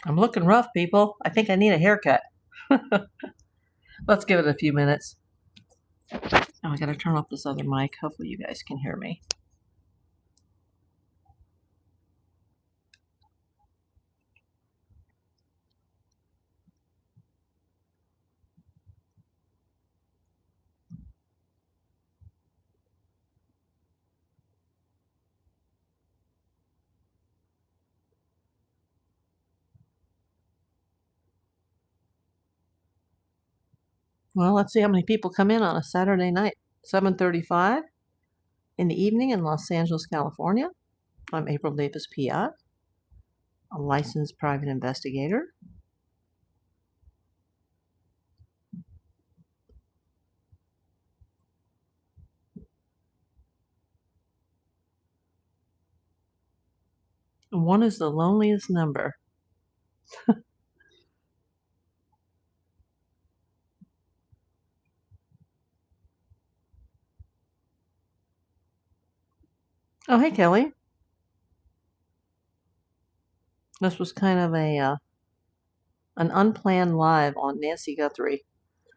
I'm looking rough, people. I think I need a haircut. Let's give it a few minutes. Oh, I gotta turn off this other mic. Hopefully you guys can hear me. Well, let's see how many people come in on a Saturday night. 7:35 in the evening in Los Angeles, California. I'm April Davis, PI, a licensed private investigator. And 1 is the loneliest number. Oh, hey, Kelly. This was kind of an unplanned live on Nancy Guthrie.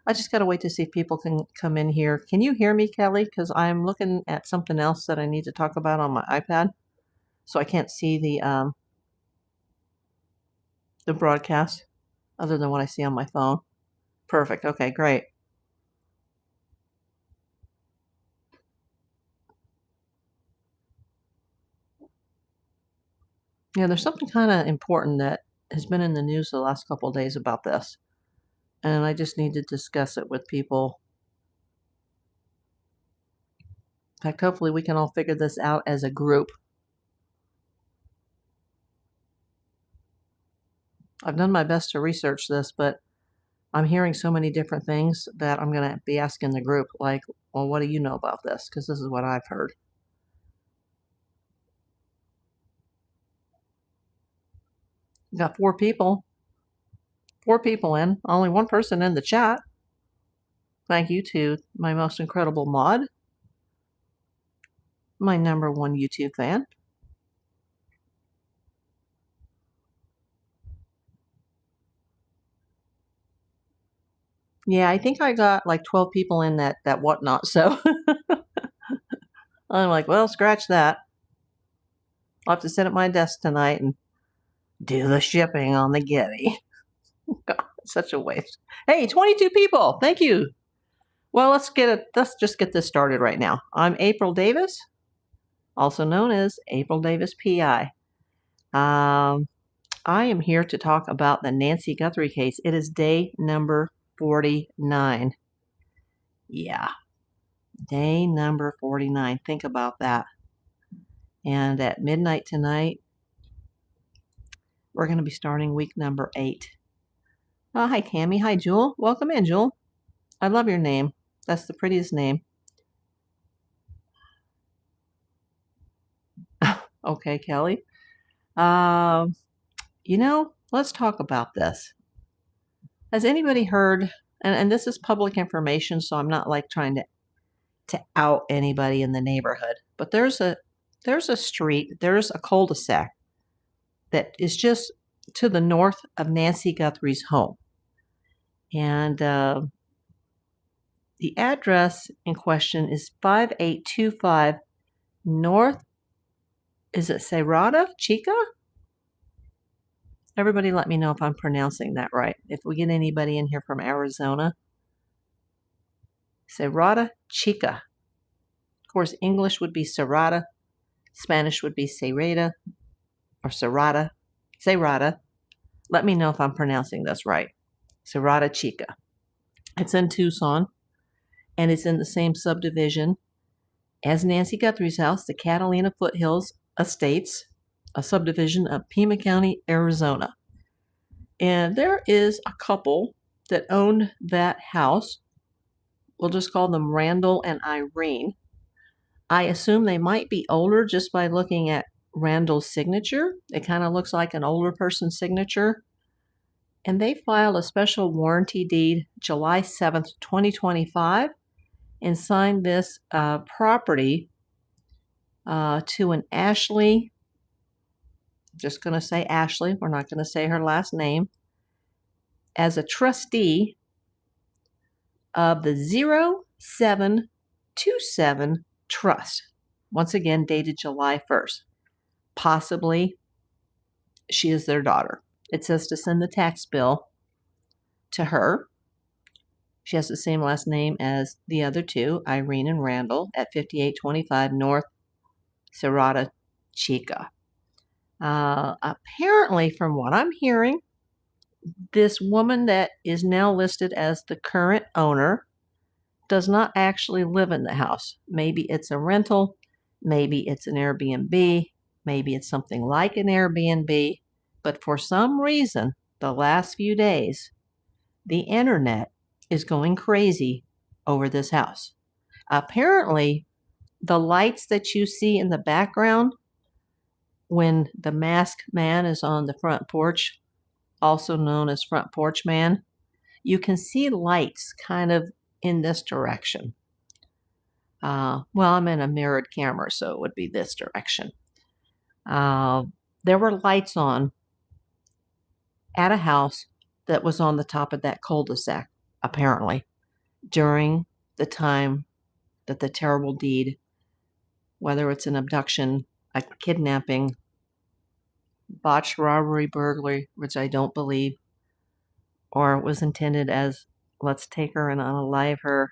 I just got to wait to see if people can come in here. Can you hear me, Kelly? Because I'm looking at something else that I need to talk about on my iPad, so I can't see the broadcast other than what I see on my phone. Perfect. Okay, great. Yeah, there's something kind of important that has been in the news the last couple of days about this, and I just need to discuss it with people. In fact, hopefully we can all figure this out as a group. I've done my best to research this, but I'm hearing so many different things that I'm going to be asking the group, like, well, what do you know about this? Because this is what I've heard. Got 4 people. 4 people in. Only 1 person in the chat. Thank you to my most incredible mod. My #1 YouTube fan. Yeah, I think I got like 12 people in that whatnot, so I'm like, well, scratch that. I'll have to sit at my desk tonight and do the shipping on the Getty. God, such a waste. Hey, 22 people. Thank you. Well, let's just get this started right now. I'm April Davis, also known as April Davis PI. I am here to talk about the Nancy Guthrie case. It is day number 49. Yeah, day number 49. Think about that. And at midnight tonight, we're going to be starting week number 8. Oh, hi, Tammy. Hi, Jewel. Welcome in, Jewel. I love your name. That's the prettiest name. Okay, Kelly. Let's talk about this. Has anybody heard, and this is public information, so I'm not like trying to out anybody in the neighborhood, but there's a street, there's a cul-de-sac that is just to the north of Nancy Guthrie's home. And the address in question is 5825 North, is it Serrata Chica? Everybody let me know if I'm pronouncing that right. If we get anybody in here from Arizona. Serrata Chica. Of course, English would be Serrata. Spanish would be Serrata or Serrata. Serrata. Let me know if I'm pronouncing this right. Serrata Chica. It's in Tucson, and it's in the same subdivision as Nancy Guthrie's house, the Catalina Foothills Estates, a subdivision of Pima County, Arizona. And there is a couple that owned that house. We'll just call them Randall and Irene. I assume they might be older just by looking at Randall's signature. It kind of looks like an older person's signature. And they filed a special warranty deed July 7th, 2025, and signed this property to an Ashley just going to say Ashley, we're not going to say her last name, as a trustee of the 0727 Trust. Once again, dated July 1st. Possibly she is their daughter. It says to send the tax bill to her. She has the same last name as the other two, Irene and Randall, at 5825 North Serrata Chica. Apparently, from what I'm hearing, this woman that is now listed as the current owner does not actually live in the house. Maybe it's a rental, maybe it's an Airbnb, maybe it's something like an Airbnb, but for some reason, the last few days, the internet is going crazy over this house. Apparently, the lights that you see in the background when the masked man is on the front porch, also known as front porch man, you can see lights kind of in this direction. Well, I'm in a mirrored camera, so it would be this direction. There were lights on at a house that was on the top of that cul-de-sac, apparently, during the time that the terrible deed, whether it's an abduction, a kidnapping, botched robbery, burglary, which I don't believe, or it was intended as let's take her and unalive her.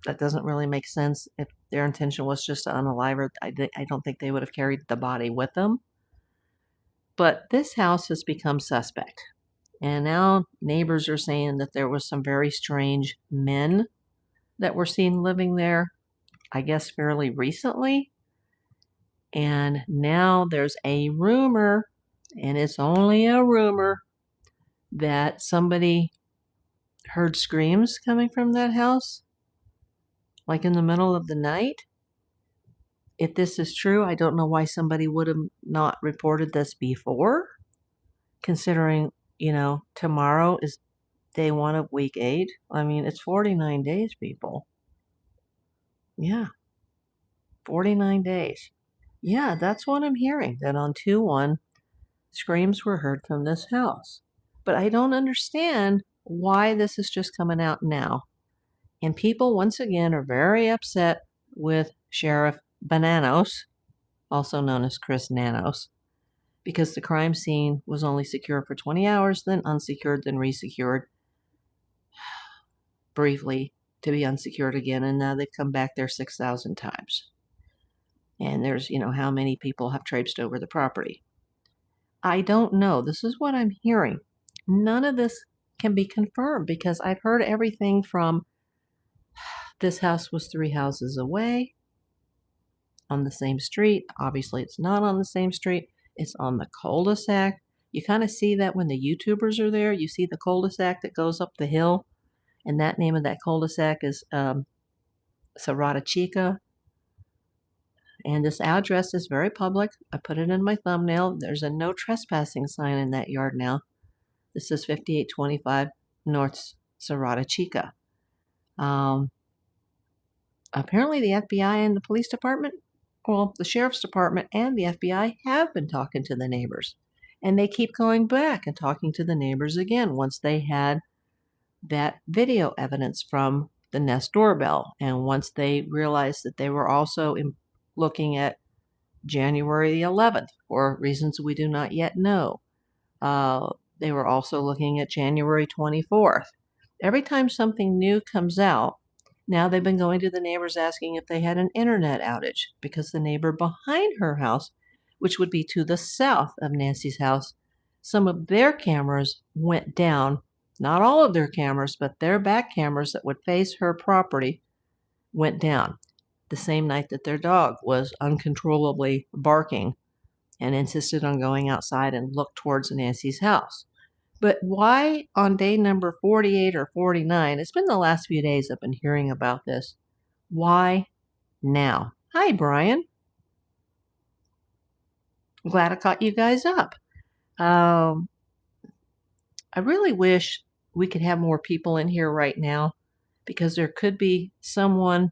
That doesn't really make sense. If their intention was just to unalive her, I don't think they would have carried the body with them. But this house has become suspect. And now neighbors are saying that there was some very strange men that were seen living there, I guess fairly recently. And now there's a rumor, and it's only a rumor, that somebody heard screams coming from that house, like in the middle of the night. If this is true, I don't know why somebody would have not reported this before, considering, tomorrow is day 1 of week 8. I mean, it's 49 days, people. Yeah, 49 days. Yeah, that's what I'm hearing, that on 2/1, screams were heard from this house. But I don't understand why this is just coming out now. And people, once again, are very upset with Sheriff Bananos, also known as Chris Nanos, because the crime scene was only secure for 20 hours, then unsecured, then resecured, briefly to be unsecured again, and now they've come back there 6,000 times. And there's, how many people have traipsed over the property. I don't know. This is what I'm hearing. None of this can be confirmed because I've heard everything from this house was 3 houses away on the same street. Obviously, it's not on the same street. It's on the cul-de-sac. You kind of see that when the YouTubers are there. You see the cul-de-sac that goes up the hill, and that name of that cul-de-sac is Serrata Chica. And this address is very public. I put it in my thumbnail. There's a no trespassing sign in that yard now. This is 5825 North Serrata Chica. Apparently the FBI and the police department, the sheriff's department and the FBI have been talking to the neighbors. And they keep going back and talking to the neighbors again once they had that video evidence from the Nest doorbell. And once they realized that they were also looking at January the 11th for reasons we do not yet know. They were also looking at January 24th. Every time something new comes out, now they've been going to the neighbors asking if they had an internet outage because the neighbor behind her house, which would be to the south of Nancy's house, some of their cameras went down. Not all of their cameras, but their back cameras that would face her property went down the same night that their dog was uncontrollably barking and insisted on going outside and look towards Nancy's house. But why on day number 48 or 49, it's been the last few days I've been hearing about this. Why now? Hi, Brian. I'm glad I caught you guys up. I really wish we could have more people in here right now because there could be someone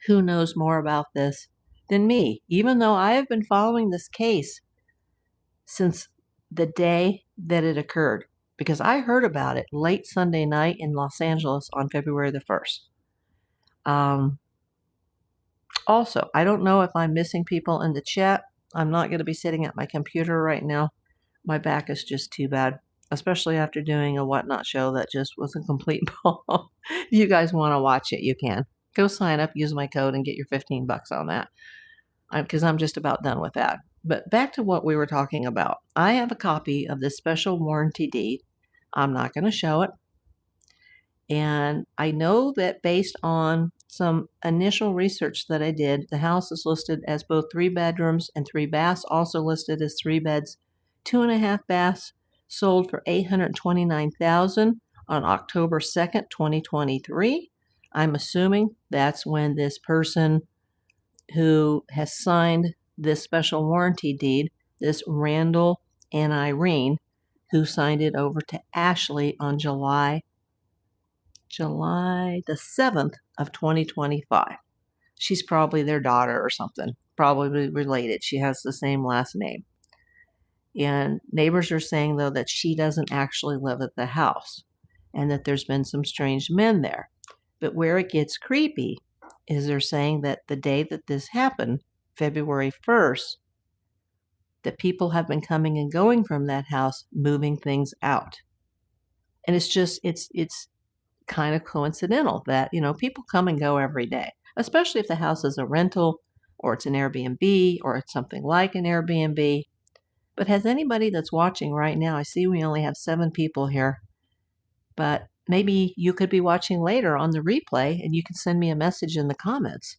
who knows more about this than me, even though I have been following this case since the day that it occurred, because I heard about it late Sunday night in Los Angeles on February the 1st. Also, I don't know if I'm missing people in the chat. I'm not going to be sitting at my computer right now. My back is just too bad, especially after doing a Whatnot show that just was a complete ball. If you guys want to watch it, you can. Go sign up, use my code, and get your $15 on that, because I'm just about done with that. But back to what we were talking about. I have a copy of this special warranty deed. I'm not going to show it. And I know that based on some initial research that I did, the house is listed as both 3 bedrooms and 3 baths, also listed as 3 beds, 2.5 baths, sold for $829,000 on October 2nd, 2023. I'm assuming that's when this person who has signed this special warranty deed, this Randall and Irene, who signed it over to Ashley on July the 7th of 2025. She's probably their daughter or something, probably related. She has the same last name. And neighbors are saying, though, that she doesn't actually live at the house and that there's been some strange men there. But where it gets creepy is they're saying that the day that this happened, February 1st, that people have been coming and going from that house, moving things out. And it's just, it's kind of coincidental that, people come and go every day, especially if the house is a rental or it's an Airbnb or it's something like an Airbnb. But has anybody that's watching right now, I see we only have 7 people here, but maybe you could be watching later on the replay and you can send me a message in the comments.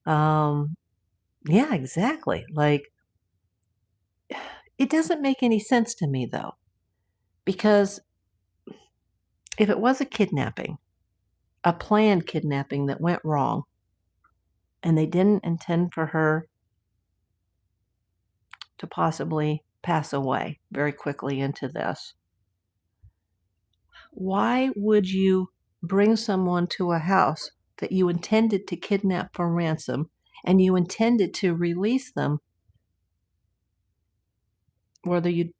Yeah, exactly. Like, it doesn't make any sense to me, though, because if it was a kidnapping, a planned kidnapping that went wrong, and they didn't intend for her to possibly pass away very quickly into this, why would you bring someone to a house that you intended to kidnap for ransom and you intended to release them, whether you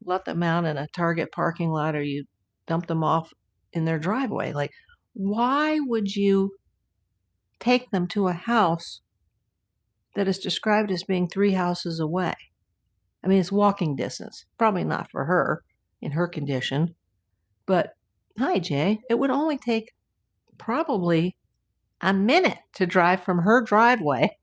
let them out in a Target parking lot or you dump them off in their driveway? Like, why would you take them to a house that is described as being 3 houses away? I mean, it's walking distance. Probably not for her in her condition. But, hi, Jay, it would only take probably a minute to drive from her driveway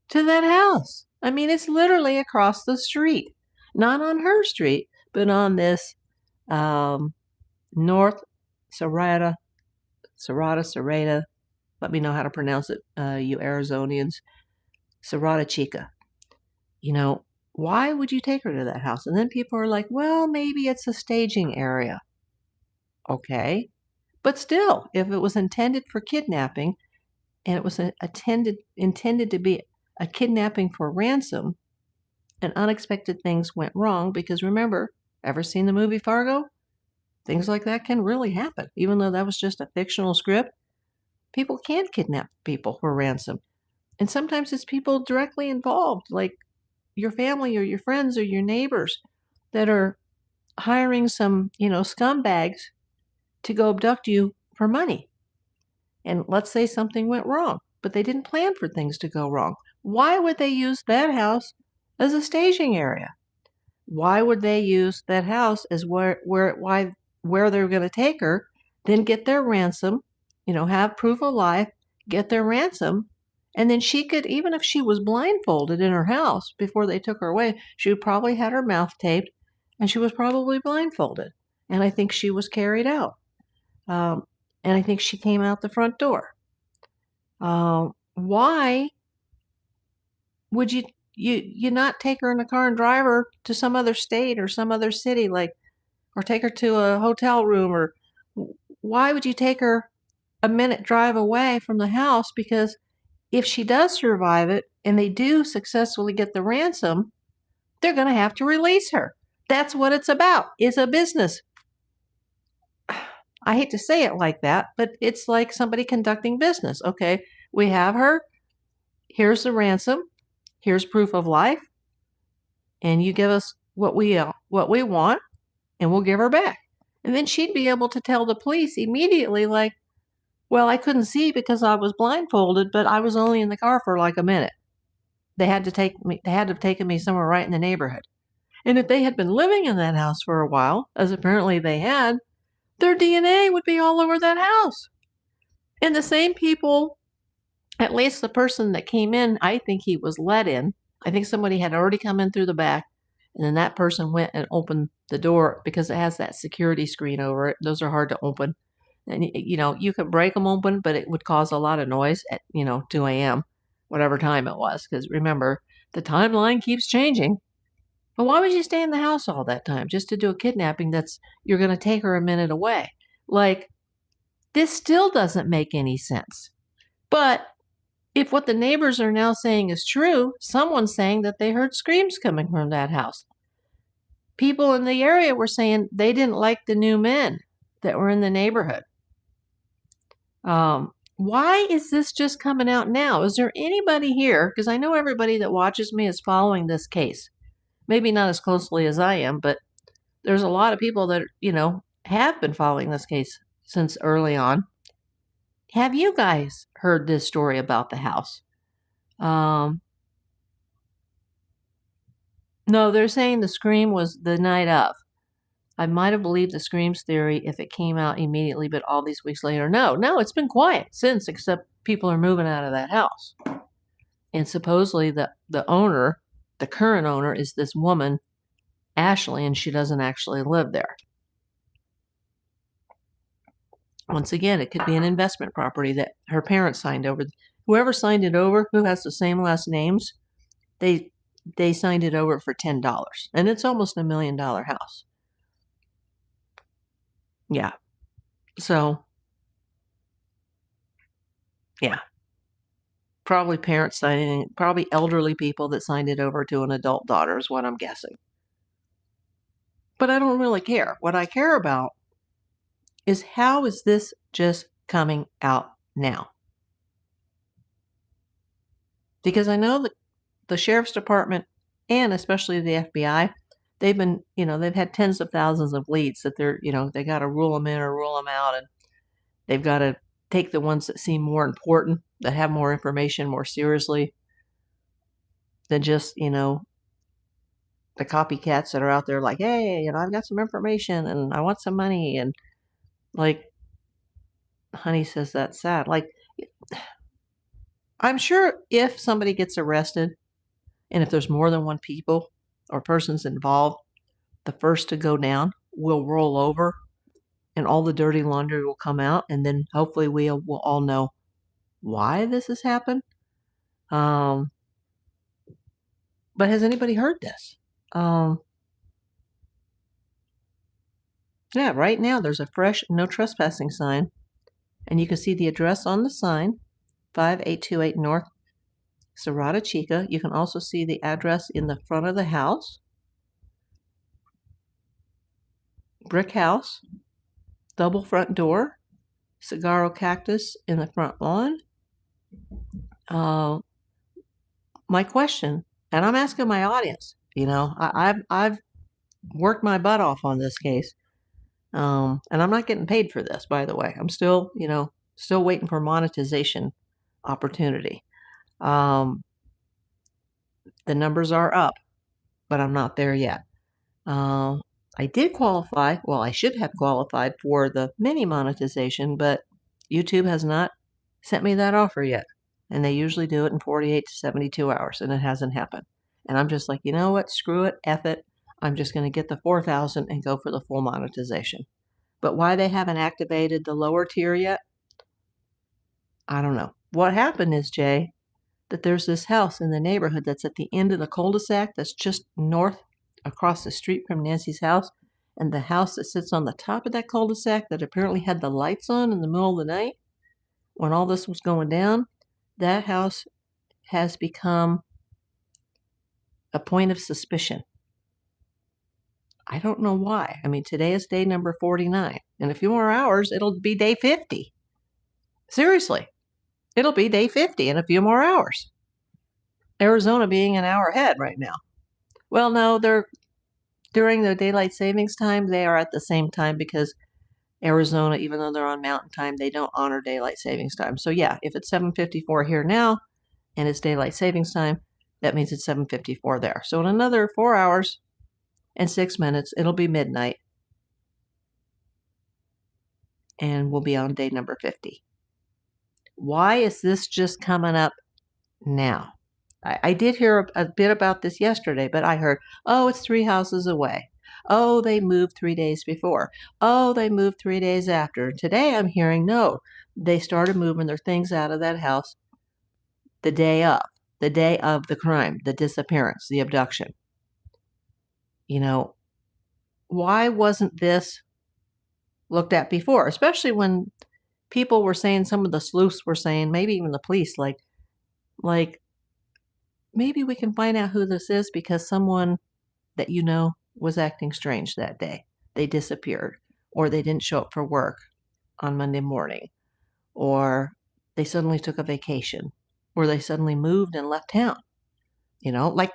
to that house. I mean, it's literally across the street. Not on her street, but on this North Serrata. Let me know how to pronounce it, you Arizonians. Serrata Chica. Why would you take her to that house? And then people are like, well, maybe it's a staging area. Okay. But still, if it was intended for kidnapping and it was intended to be a kidnapping for ransom and unexpected things went wrong, because remember, ever seen the movie Fargo? Things like that can really happen. Even though that was just a fictional script, people can kidnap people for ransom. And sometimes it's people directly involved, like your family or your friends or your neighbors that are hiring some, scumbags to go abduct you for money. And let's say something went wrong, but they didn't plan for things to go wrong. Why would they use that house as a staging area? Why would they use that house as where they're going to take her, then get their ransom, have proof of life, get their ransom, and then she could, even if she was blindfolded in her house before they took her away, she would probably had her mouth taped, and she was probably blindfolded. And I think she was carried out. And I think she came out the front door. Why would you not take her in a car and drive her to some other state or some other city, or take her to a hotel room? Or why would you take her a minute drive away from the house? Because if she does survive it and they do successfully get the ransom, they're going to have to release her. That's what it's about. It's a business. I hate to say it like that, but it's like somebody conducting business. Okay, we have her. Here's the ransom. Here's proof of life. And you give us what we want, and we'll give her back. And then she'd be able to tell the police immediately, like, well, I couldn't see because I was blindfolded, but I was only in the car for like a minute. They had to have taken me somewhere right in the neighborhood. And if they had been living in that house for a while, as apparently they had, their DNA would be all over that house. And the same people, at least the person that came in, I think he was let in. I think somebody had already come in through the back, and then that person went and opened the door because it has that security screen over it. Those are hard to open. And, you could break them open, but it would cause a lot of noise at, 2 a.m., whatever time it was. Because remember, the timeline keeps changing. But why would you stay in the house all that time just to do a kidnapping you're going to take her a minute away? Like, this still doesn't make any sense. But if what the neighbors are now saying is true, someone's saying that they heard screams coming from that house. People in the area were saying they didn't like the new men that were in the neighborhood. Why is this just coming out now? Is there anybody here? Because I know everybody that watches me is following this case. Maybe not as closely as I am, but there's a lot of people that, have been following this case since early on. Have you guys heard this story about the house? No, they're saying the scream was the night of. I might have believed the screams theory if it came out immediately, but all these weeks later, no, it's been quiet since, except people are moving out of that house. And supposedly the owner, the current owner, is this woman, Ashley, and she doesn't actually live there. Once again, it could be an investment property that her parents signed over. Whoever signed it over, who has the same last names, they signed it over for $10. And it's almost $1 million house. Yeah. So, yeah. Probably parents signing, probably elderly people that signed it over to an adult daughter is what I'm guessing. But I don't really care. What I care about is how is this just coming out now? Because I know that the sheriff's department and especially the FBI, they've been, they've had tens of thousands of leads that they're, they got to rule them in or rule them out. And they've got to take the ones that seem more important, that have more information more seriously than just, the copycats that are out there like, hey, I've got some information and I want some money. And like Honey says, that's sad. Like, I'm sure if somebody gets arrested and if there's more than one people or persons involved, the first to go down will roll over and all the dirty laundry will come out. And then hopefully we will all know why this has happened. But has anybody heard this? Yeah, right now there's a fresh no trespassing sign. And you can see the address on the sign, 5828 North Serrata Chica. You can also see the address in the front of the house. Brick house, double front door, saguaro cactus in the front lawn. My question, and I'm asking my audience, I've worked my butt off on this case. And I'm not getting paid for this, by the way. I'm still, still waiting for monetization opportunity. The numbers are up, but I'm not there yet. I did qualify. Well, I should have qualified for the mini monetization, but YouTube has not sent me that offer yet. And they usually do it in 48 to 72 hours, and it hasn't happened. And I'm just like, you know what? Screw it. F it. I'm just going to get the 4,000 and go for the full monetization. But why they haven't activated the lower tier yet, I don't know. What happened is, Jay, that there's this house in the neighborhood that's at the end of the cul-de-sac that's just north across the street from Nancy's house. And the house that sits on the top of that cul-de-sac that apparently had the lights on in the middle of the night when all this was going down, that house has become a point of suspicion. I don't know why. I mean, today is day number 49. In a few more hours, it'll be day 50. Seriously. It'll be day 50 in a few more hours. Arizona being an hour ahead right now. Well, no, they're during the daylight savings time, they are at the same time because Arizona, even though they're on mountain time, they don't honor daylight savings time. So yeah, if it's 7:54 here now and it's daylight savings time, that means it's 7:54 there. So in another 4 hours and 6 minutes, it'll be midnight. And we'll be on day number 50. Why is this just coming up now? I did hear a bit about this yesterday, but I heard, oh, it's 3 houses away. Oh, they moved 3 days before. Oh, they moved 3 days after. Today I'm hearing, no, they started moving their things out of that house the day of the crime, the disappearance, the abduction. You know, why wasn't this looked at before? Especially when people were saying, some of the sleuths were saying, maybe even the police, like, maybe we can find out who this is because someone that you know was acting strange that day. They disappeared, or they didn't show up for work on Monday morning, or they suddenly took a vacation, or they suddenly moved and left town. You know, like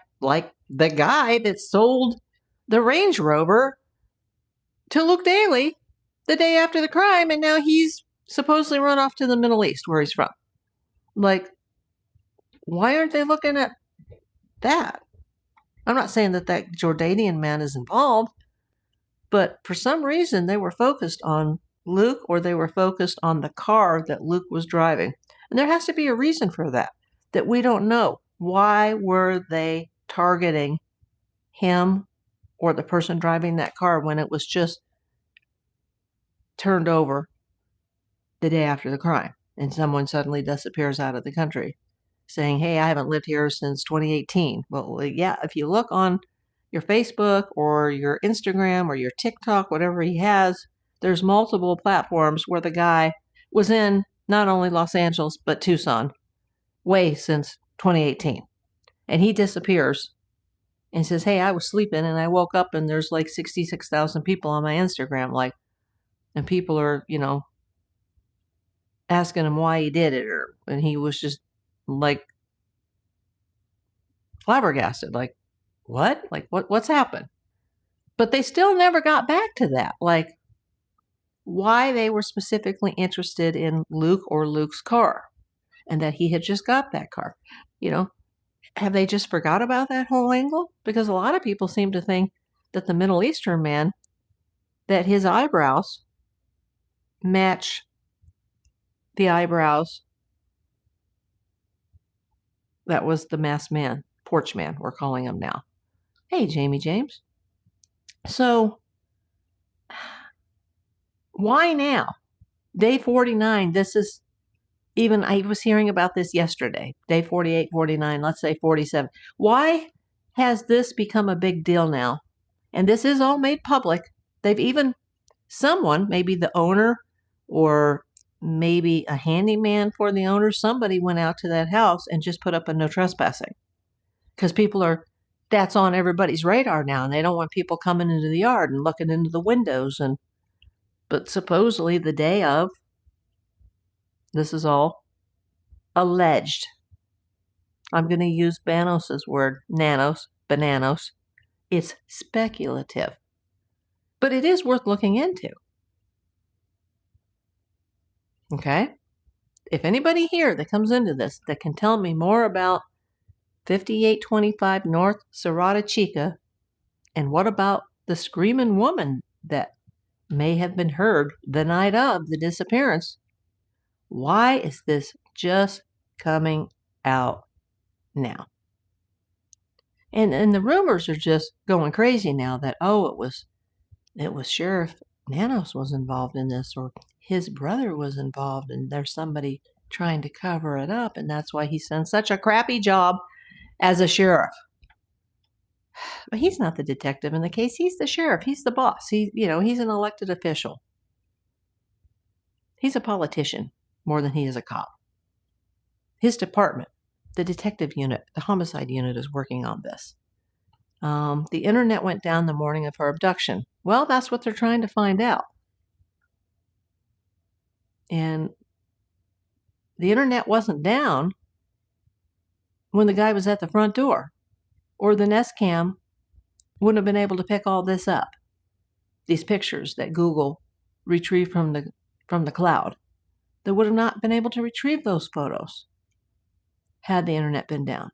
the guy that sold the Range Rover to Luke Daly the day after the crime, and now he's supposedly run off to the Middle East where he's from. Like, why aren't they looking at that? I'm not saying that Jordanian man is involved, but for some reason they were focused on Luke, or they were focused on the car that Luke was driving. And there has to be a reason for that we don't know. Why were they targeting him or the person driving that car when it was just turned over the day after the crime and someone suddenly disappears out of the country saying, hey, I haven't lived here since 2018. Well, yeah, if you look on your Facebook or your Instagram or your TikTok, whatever he has, there's multiple platforms where the guy was in not only Los Angeles, but Tucson way since 2018. And he disappears and says, hey, I was sleeping and I woke up and there's like 66,000 people on my Instagram, like, and people are, you know, asking him why he did it, and he was just like flabbergasted, like, what? Like, what's happened? But they still never got back to that, like, why they were specifically interested in Luke or Luke's car, and that he had just got that car. You know, have they just forgot about that whole angle? Because a lot of people seem to think that the Middle Eastern man, that his eyebrows match the eyebrows that was the masked man, porch man, we're calling him now. Hey, Jamie James. So, why now? Day 49, this is, even I was hearing about this yesterday. Day 48, 49, let's say 47. Why has this become a big deal now? And this is all made public. They've even, someone, maybe the owner or maybe a handyman for the owner, somebody went out to that house and just put up a no trespassing. Because people are, that's on everybody's radar now, and they don't want people coming into the yard and looking into the windows. But supposedly the day of, this is all alleged. I'm going to use Banos's word, bananos. It's speculative. But it is worth looking into. Okay? If anybody here that comes into this that can tell me more about 5825 North Serrata Chica, and what about the screaming woman that may have been heard the night of the disappearance, why is this just coming out now? And the rumors are just going crazy now that, oh, it was Sheriff Nanos was involved in this, or his brother was involved, and there's somebody trying to cover it up, and that's why he's done such a crappy job as a sheriff. But he's not the detective in the case. He's the sheriff. He's the boss. He's an elected official. He's a politician more than he is a cop. His department, the detective unit, the homicide unit, is working on this. The internet went down the morning of her abduction. Well, that's what they're trying to find out. And the internet wasn't down when the guy was at the front door, or the Nest Cam wouldn't have been able to pick all this up. These pictures that Google retrieved from the cloud. They would have not been able to retrieve those photos had the internet been down.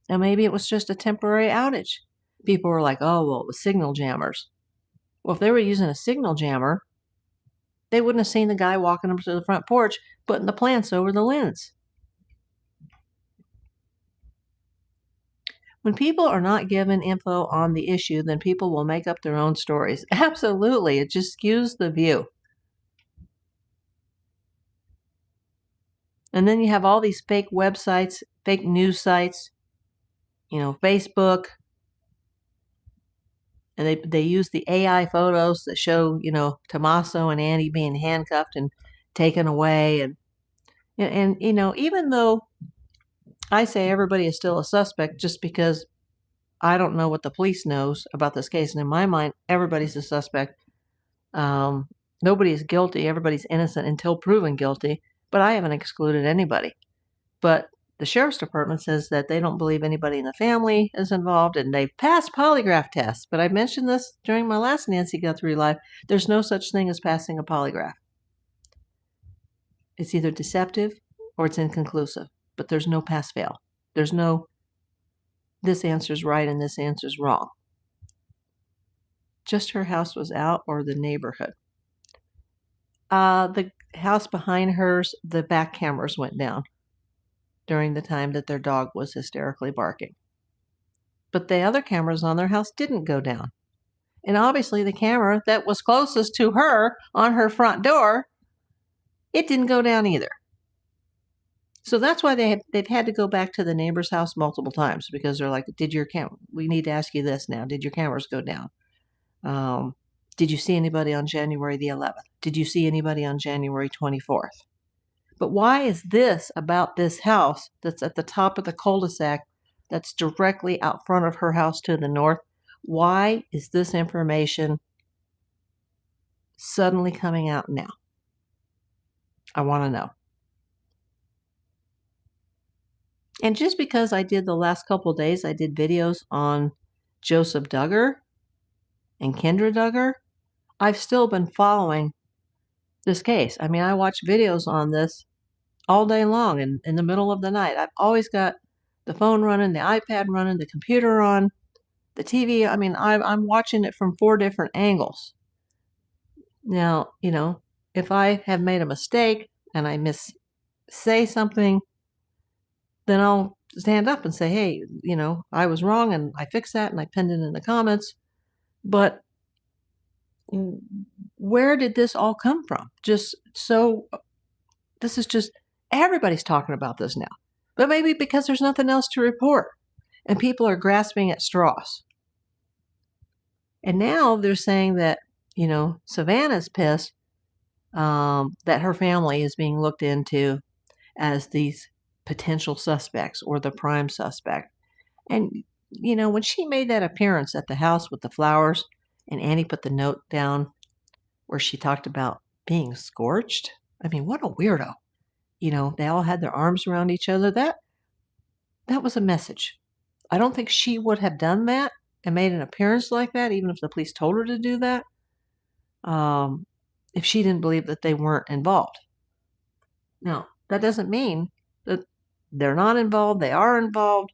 Now, maybe it was just a temporary outage. People were like, oh, well, it was signal jammers. Well, if they were using a signal jammer, they wouldn't have seen the guy walking up to the front porch, putting the plants over the lens. When people are not given info on the issue, then people will make up their own stories. Absolutely. It just skews the view. And then you have all these fake websites, fake news sites, Facebook. And they use the AI photos that show, Tommaso and Annie being handcuffed and taken away. And even though I say everybody is still a suspect just because I don't know what the police knows about this case. And in my mind, everybody's a suspect. Nobody is guilty. Everybody's innocent until proven guilty. But I haven't excluded anybody. But the sheriff's department says that they don't believe anybody in the family is involved, and they've passed polygraph tests. But I mentioned this during my last Nancy Guthrie Live. There's no such thing as passing a polygraph. It's either deceptive or it's inconclusive. But there's no pass-fail. There's no this answer's right and this answer's wrong. Just her house was out or the neighborhood. The house behind hers, the back cameras went down during the time that their dog was hysterically barking. But the other cameras on their house didn't go down. And obviously the camera that was closest to her on her front door, it didn't go down either. So that's why they've had to go back to the neighbor's house multiple times, because they're like, we need to ask you this now. Did your cameras go down? Did you see anybody on January the 11th? Did you see anybody on January 24th? But why is this about this house that's at the top of the cul-de-sac that's directly out front of her house to the north? Why is this information suddenly coming out now? I want to know. And just because I did the last couple of days, I did videos on Joseph Duggar and Kendra Duggar, I've still been following this case. I mean, I watch videos on this all day long and in the middle of the night. I've always got the phone running, the iPad running, the computer on, the TV. I mean, I'm watching it from 4 different angles. Now, if I have made a mistake and I say something, then I'll stand up and say, hey, I was wrong and I fixed that and I pinned it in the comments. But where did this all come from? This is just, everybody's talking about this now. But maybe because there's nothing else to report and people are grasping at straws. And now they're saying that, Savannah's pissed that her family is being looked into as these potential suspects or the prime suspect. And, when she made that appearance at the house with the flowers and Annie put the note down where she talked about being scorched. I mean, what a weirdo. They all had their arms around each other. That was a message. I don't think she would have done that and made an appearance like that, even if the police told her to do that, if she didn't believe that they weren't involved. Now, that doesn't mean that they're not involved. They are involved.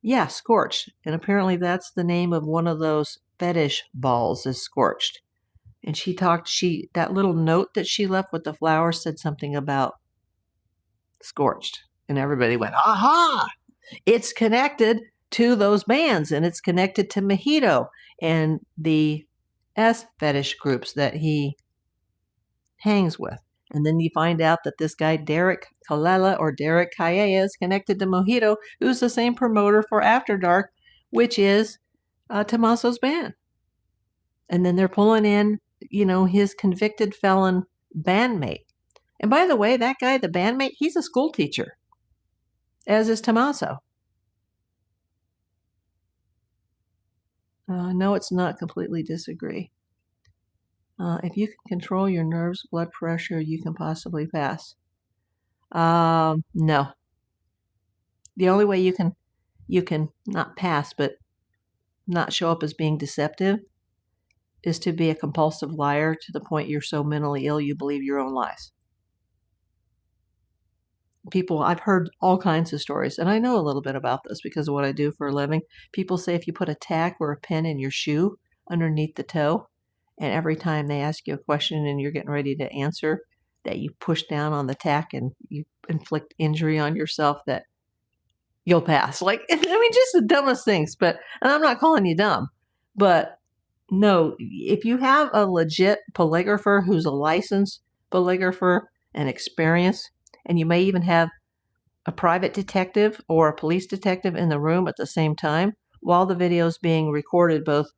Yeah, scorched. And apparently that's the name of one of those fetish balls, is scorched. And that little note that she left with the flowers said something about scorched. And everybody went, aha! It's connected to those bands, and it's connected to Mojito and the S fetish groups that he hangs with. And then you find out that this guy, Derek Kalela or Derek Kaye, is connected to Mojito, who's the same promoter for After Dark, which is Tommaso's band. And then they're pulling in, his convicted felon bandmate. And by the way, that guy, the bandmate, he's a school teacher, as is Tommaso. No, it's not. Completely disagree. If you can control your nerves, blood pressure, you can possibly pass. No. The only way you can not pass, but not show up as being deceptive is to be a compulsive liar to the point you're so mentally ill you believe your own lies. People, I've heard all kinds of stories, and I know a little bit about this because of what I do for a living. People say if you put a tack or a pin in your shoe underneath the toe, and every time they ask you a question and you're getting ready to answer, that you push down on the tack and you inflict injury on yourself, that you'll pass. Like, I mean, just the dumbest things. And I'm not calling you dumb, but no, if you have a legit polygrapher who's a licensed polygrapher and experienced, and you may even have a private detective or a police detective in the room at the same time while the video is being recorded, both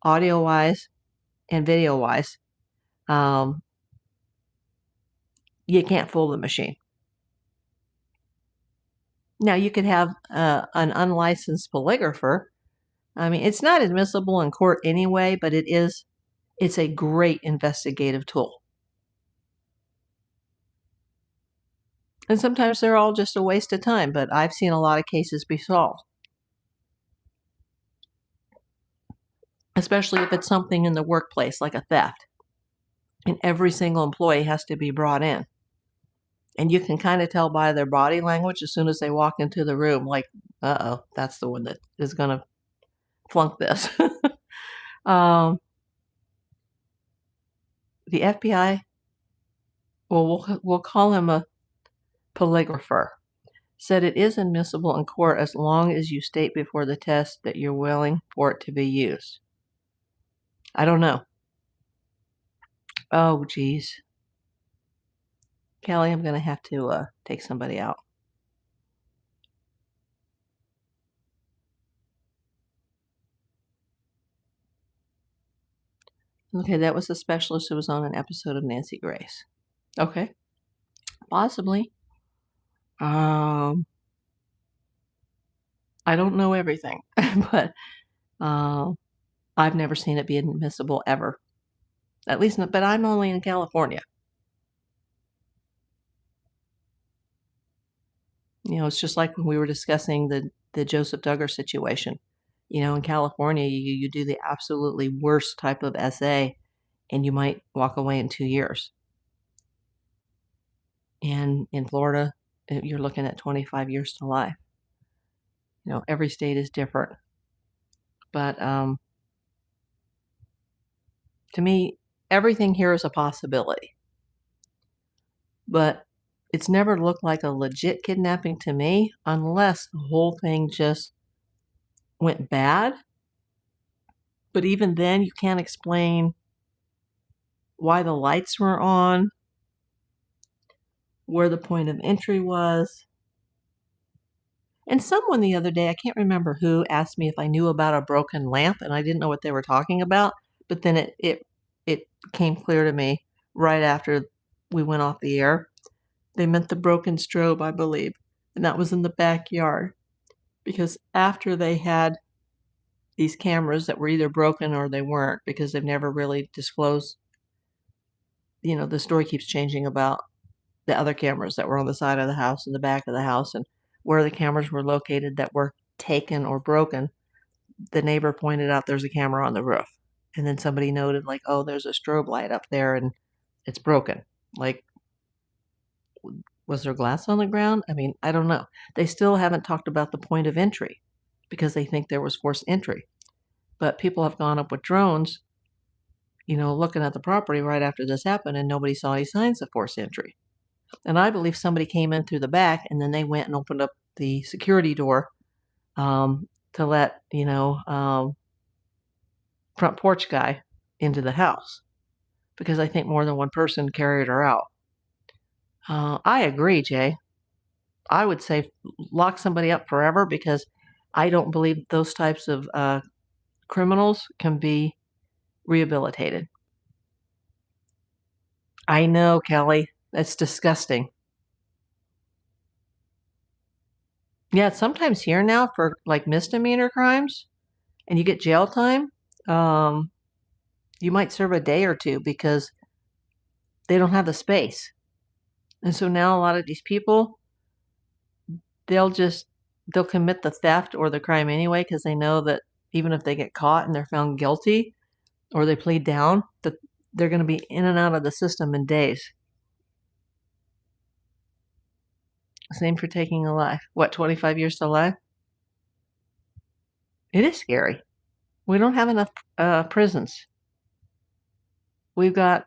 audio-wise and video-wise, you can't fool the machine. Now, you could have an unlicensed polygrapher. I mean, it's not admissible in court anyway, but it's a great investigative tool. And sometimes they're all just a waste of time, but I've seen a lot of cases be solved. Especially if it's something in the workplace, like a theft. And every single employee has to be brought in. And you can kind of tell by their body language as soon as they walk into the room, like, uh-oh, that's the one that is going to flunk this. The FBI, well, we'll call him a polygrapher, said it is admissible in court as long as you state before the test that you're willing for it to be used. I don't know. Oh, geez. Kelly, I'm going to have to take somebody out. Okay, that was a specialist who was on an episode of Nancy Grace. Okay. Possibly. I don't know everything, but I've never seen it be admissible ever. At least, but I'm only in California. You know, it's just like when we were discussing the Joseph Duggar situation. You know, in California, you do the absolutely worst type of essay, and you might walk away in 2 years. And in Florida, you're looking at 25 years to life. You know, every state is different. But to me, everything here is a possibility. But it's never looked like a legit kidnapping to me unless the whole thing just went bad. But even then, you can't explain why the lights were on, where the point of entry was. And someone the other day, I can't remember who, asked me if I knew about a broken lamp, and I didn't know what they were talking about. But then it came clear to me right after we went off the air. They meant the broken strobe, I believe, and that was in the backyard. Because after they had these cameras that were either broken or they weren't, because they've never really disclosed, you know, the story keeps changing about the other cameras that were on the side of the house and the back of the house and where the cameras were located that were taken or broken. The neighbor pointed out there's a camera on the roof. And then somebody noted, like, oh, there's a strobe light up there and it's broken. Like, was there glass on the ground? I mean, I don't know. They still haven't talked about the point of entry because they think there was forced entry. But people have gone up with drones, you know, looking at the property right after this happened, and nobody saw any signs of forced entry. And I believe somebody came in through the back, and then they went and opened up the security door to let, you know, front porch guy into the house. Because I think more than one person carried her out. I agree, Jay. I would say lock somebody up forever because I don't believe those types of criminals can be rehabilitated. I know, Kelly. That's disgusting. Yeah, it's sometimes here now for like misdemeanor crimes and you get jail time. You might serve a day or two because they don't have the space. And so now a lot of these people, they'll commit the theft or the crime anyway because they know that even if they get caught and they're found guilty or they plead down, that they're going to be in and out of the system in days. Same for taking a life. What, 25 years to life? It is scary. We don't have enough prisons. We've got,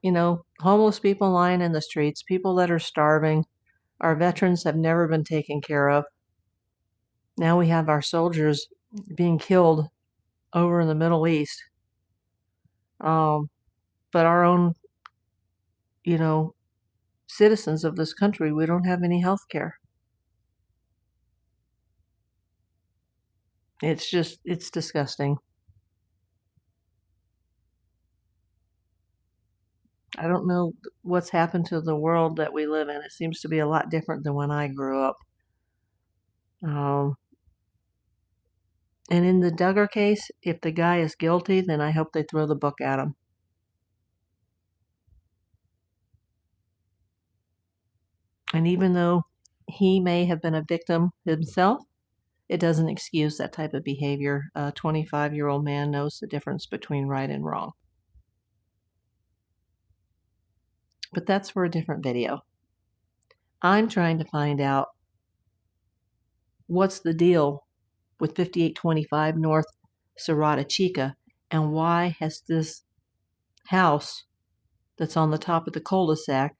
homeless people lying in the streets, people that are starving. Our veterans have never been taken care of. Now we have our soldiers being killed over in the Middle East. But our own, citizens of this country, we don't have any health care. It's disgusting. I don't know what's happened to the world that we live in. It seems to be a lot different than when I grew up. And in the Duggar case, if the guy is guilty, then I hope they throw the book at him. And even though he may have been a victim himself, it doesn't excuse that type of behavior. A 25-year-old man knows the difference between right and wrong. But that's for a different video. I'm trying to find out what's the deal with 5825 North Serrata Chica, and why has this house that's on the top of the cul-de-sac,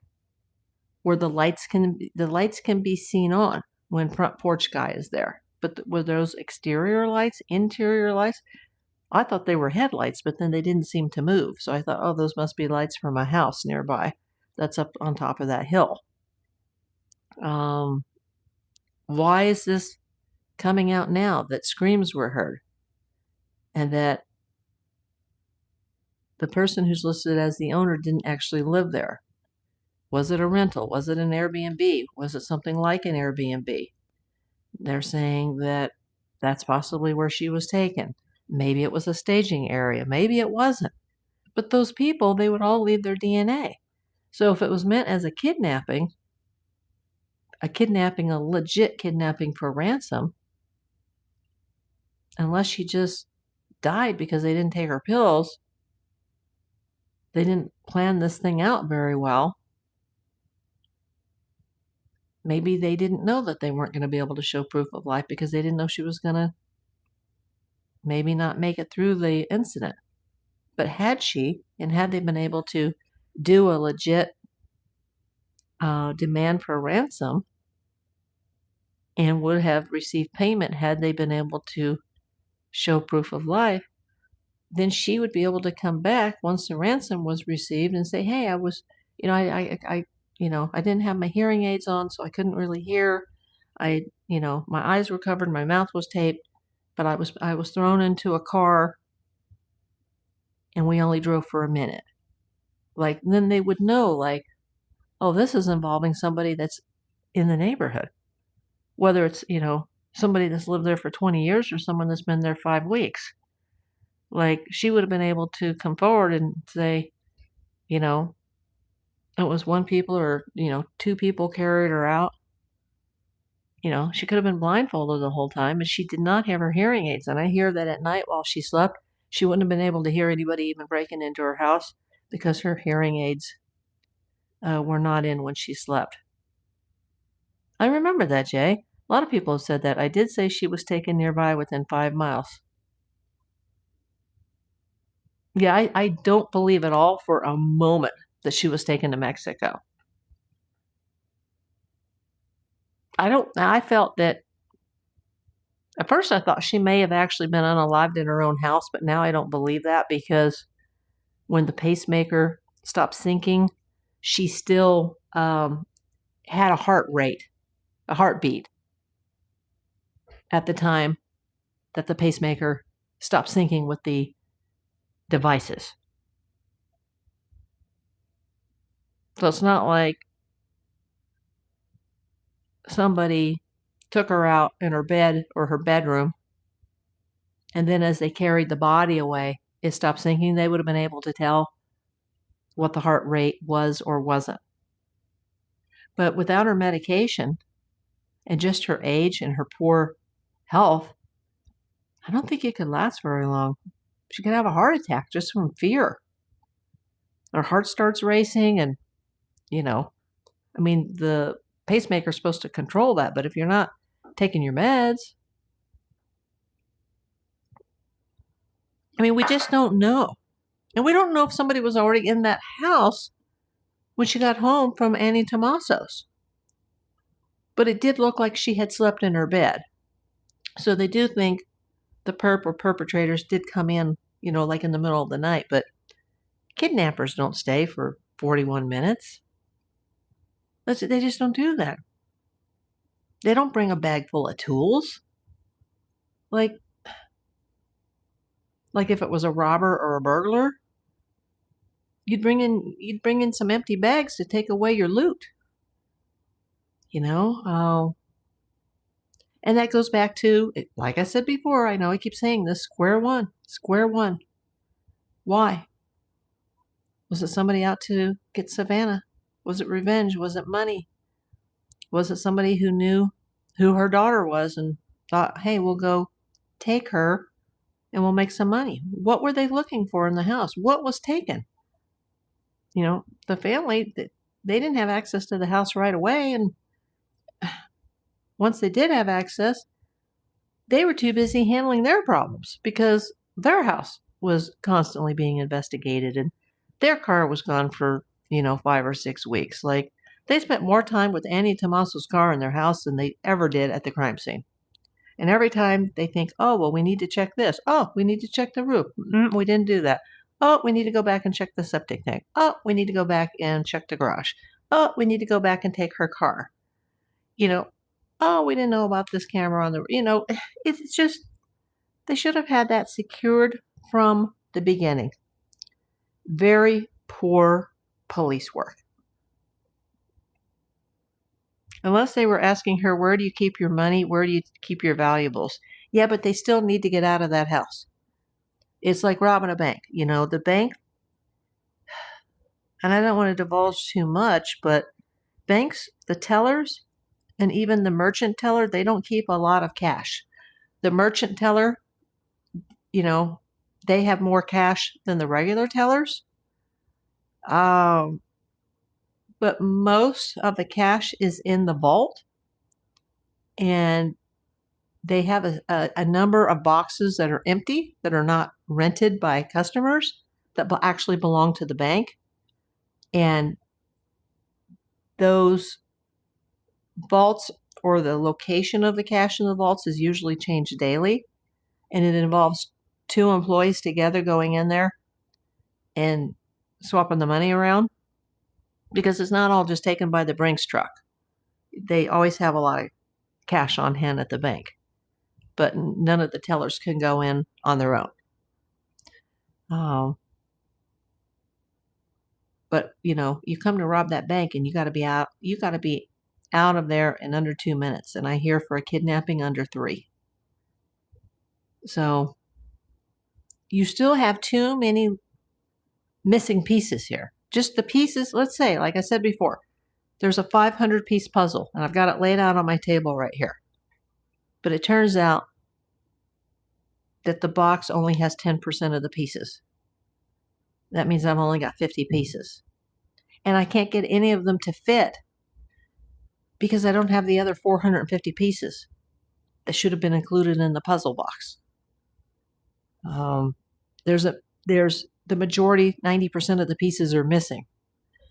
where the lights can be seen on when front porch guy is there, but were those exterior lights, interior lights? I thought they were headlights, but then they didn't seem to move, so I thought, oh, those must be lights from a house nearby that's up on top of that hill. Why is this coming out now that screams were heard and that the person who's listed as the owner didn't actually live there? Was it a rental? Was it an Airbnb? Was it something like an Airbnb? They're saying that that's possibly where she was taken. Maybe it was a staging area. Maybe it wasn't. But those people, they would all leave their DNA. So if it was meant as a kidnapping, a legit kidnapping for ransom, unless she just died because they didn't take her pills, they didn't plan this thing out very well. Maybe they didn't know that they weren't going to be able to show proof of life because they didn't know she was going to maybe not make it through the incident. But had she, and had they been able to do a legit demand for ransom and would have received payment had they been able to show proof of life, then she would be able to come back once the ransom was received and say, hey, I was, I didn't have my hearing aids on, so I couldn't really hear. My eyes were covered, my mouth was taped, but I was thrown into a car and we only drove for a minute. Like, then they would know, like, oh, this is involving somebody that's in the neighborhood. Whether it's, somebody that's lived there for 20 years or someone that's been there 5 weeks. Like, she would have been able to come forward and say, it was one people or, 2 people carried her out. She could have been blindfolded the whole time, but she did not have her hearing aids. And I hear that at night while she slept, she wouldn't have been able to hear anybody even breaking into her house because her hearing aids were not in when she slept. I remember that, Jay. A lot of people have said that. I did say she was taken nearby within 5 miles. Yeah, I don't believe at all for a moment that she was taken to Mexico. I felt that at first I thought she may have actually been unalived in her own house, but now I don't believe that because when the pacemaker stopped syncing, she still had a heartbeat at the time that the pacemaker stopped syncing with the devices. So it's not like somebody took her out in her bed or her bedroom, and then as they carried the body away, it stopped syncing. They would have been able to tell what the heart rate was or wasn't. But without her medication and just her age and her poor health, I don't think it could last very long. She could have a heart attack just from fear. Her heart starts racing, and, the pacemaker's supposed to control that, but if you're not taking your meds, we just don't know. And we don't know if somebody was already in that house when she got home from Annie Tomaso's. But it did look like she had slept in her bed. So they do think the perp or perpetrators did come in, like in the middle of the night. But kidnappers don't stay for 41 minutes. They just don't do that. They don't bring a bag full of tools. Like if it was a robber or a burglar, you'd bring in some empty bags to take away your loot. And that goes back to, like I said before, I know I keep saying this, square one. Why? Was it somebody out to get Savannah? Was it revenge? Was it money? Was it somebody who knew who her daughter was and thought, hey, we'll go take her and we'll make some money? What were they looking for in the house? What was taken? The family, they didn't have access to the house right away. And once they did have access, they were too busy handling their problems because their house was constantly being investigated and their car was gone for, 5 or 6 weeks. Like, they spent more time with Annie Tomaso's car in their house than they ever did at the crime scene. And every time they think, oh, well, we need to check this. Oh, we need to check the roof. We didn't do that. Oh, we need to go back and check the septic tank. Oh, we need to go back and check the garage. Oh, we need to go back and take her car. Oh, we didn't know about this camera on the, it's just, they should have had that secured from the beginning. Very poor police work. Unless they were asking her, where do you keep your money? Where do you keep your valuables? Yeah, but they still need to get out of that house. It's like robbing a bank. The bank, and I don't want to divulge too much, but banks, the tellers, and even the merchant teller, they don't keep a lot of cash. The merchant teller, they have more cash than the regular tellers. But most of the cash is in the vault. And they have a number of boxes that are empty, that are not rented by customers, that actually belong to the bank. And those vaults, or the location of the cash in the vaults, is usually changed daily. And it involves 2 employees together going in there and swapping the money around. Because it's not all just taken by the Brinks truck. They always have a lot of cash on hand at the bank. But none of the tellers can go in on their own. But, you come to rob that bank and you got to be out of there in under 2 minutes. And I hear for a kidnapping under 3. So you still have too many missing pieces here. Just the pieces, let's say, like I said before, there's a 500-piece puzzle, and I've got it laid out on my table right here. But it turns out that the box only has 10% of the pieces. That means I've only got 50 pieces. And I can't get any of them to fit because I don't have the other 450 pieces that should have been included in the puzzle box. There's the majority, 90% of the pieces are missing.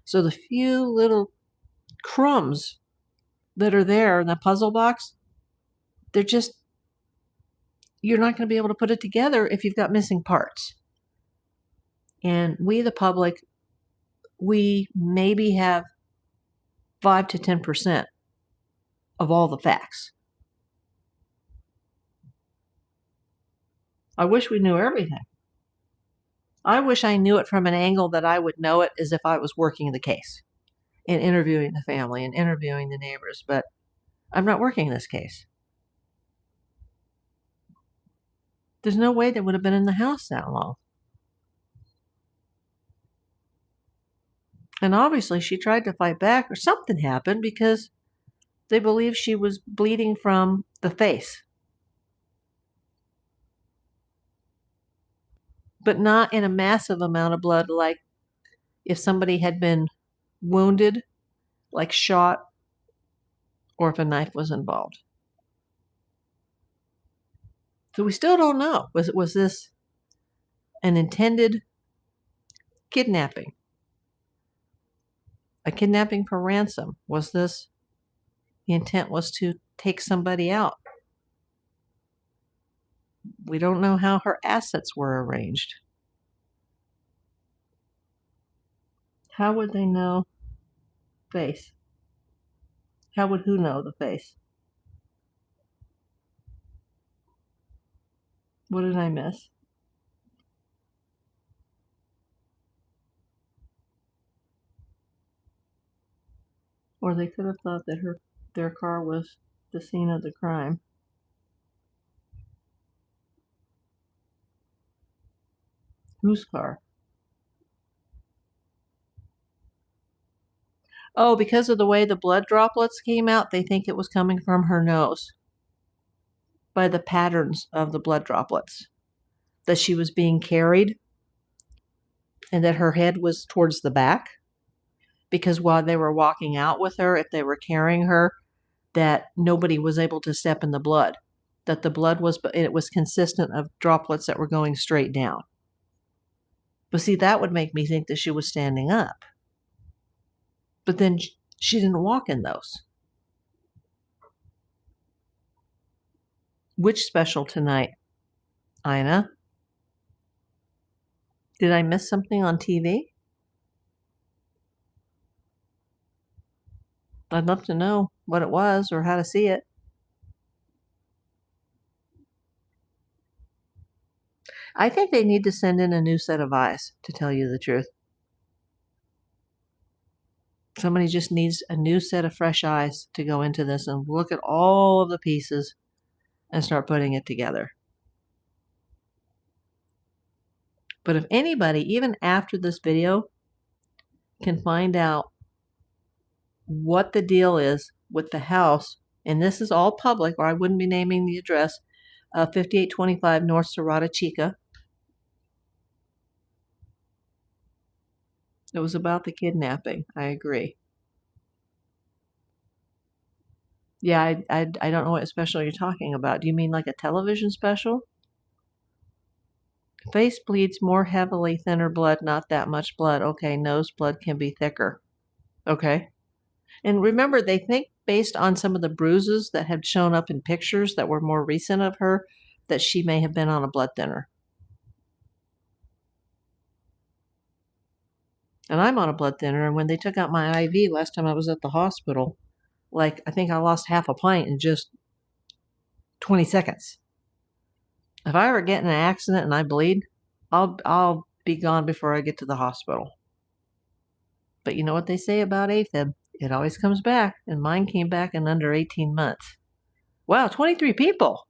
So the few little crumbs that are there in the puzzle box, you're not going to be able to put it together if you've got missing parts. And we, the public, we maybe have 5 to 10% of all the facts. I wish we knew everything. I wish I knew it from an angle that I would know it as if I was working the case and interviewing the family and interviewing the neighbors, but I'm not working this case. There's no way they would have been in the house that long. And obviously she tried to fight back, or something happened, because they believe she was bleeding from the face. but not in a massive amount of blood, like if somebody had been wounded, like shot, or if a knife was involved. So we still don't know. Was this an intended kidnapping? A kidnapping for ransom? Was this, the intent was to take somebody out? We don't know how her assets were arranged. How would they know face? How would who know the face? What did I miss? Or they could have thought that their car was the scene of the crime. Whose car? Oh, because of the way the blood droplets came out, they think it was coming from her nose by the patterns of the blood droplets. That she was being carried and that her head was towards the back. Because while they were walking out with her, if they were carrying her, that nobody was able to step in the blood. That the blood was, it was consistent of droplets that were going straight down. But see, that would make me think that she was standing up. But then she didn't walk in those. Which special tonight, Ina? Did I miss something on TV? I'd love to know what it was or how to see it. I think they need to send in a new set of eyes, to tell you the truth. Somebody just needs a new set of fresh eyes to go into this and look at all of the pieces and start putting it together. But if anybody, even after this video, can find out what the deal is with the house, and this is all public, or I wouldn't be naming the address, 5825 North Serrata Chica. It was about the kidnapping. I agree. Yeah, I don't know what special you're talking about. Do you mean like a television special? Face bleeds more heavily, thinner blood, not that much blood. Okay, nose blood can be thicker. Okay. And remember, they think based on some of the bruises that had shown up in pictures that were more recent of her, that she may have been on a blood thinner. And I'm on a blood thinner, and when they took out my IV last time I was at the hospital, like, I think I lost half a pint in just 20 seconds. If I ever get in an accident and I bleed, I'll be gone before I get to the hospital. But you know what they say about AFib? It always comes back, and mine came back in under 18 months. Wow, 23 people.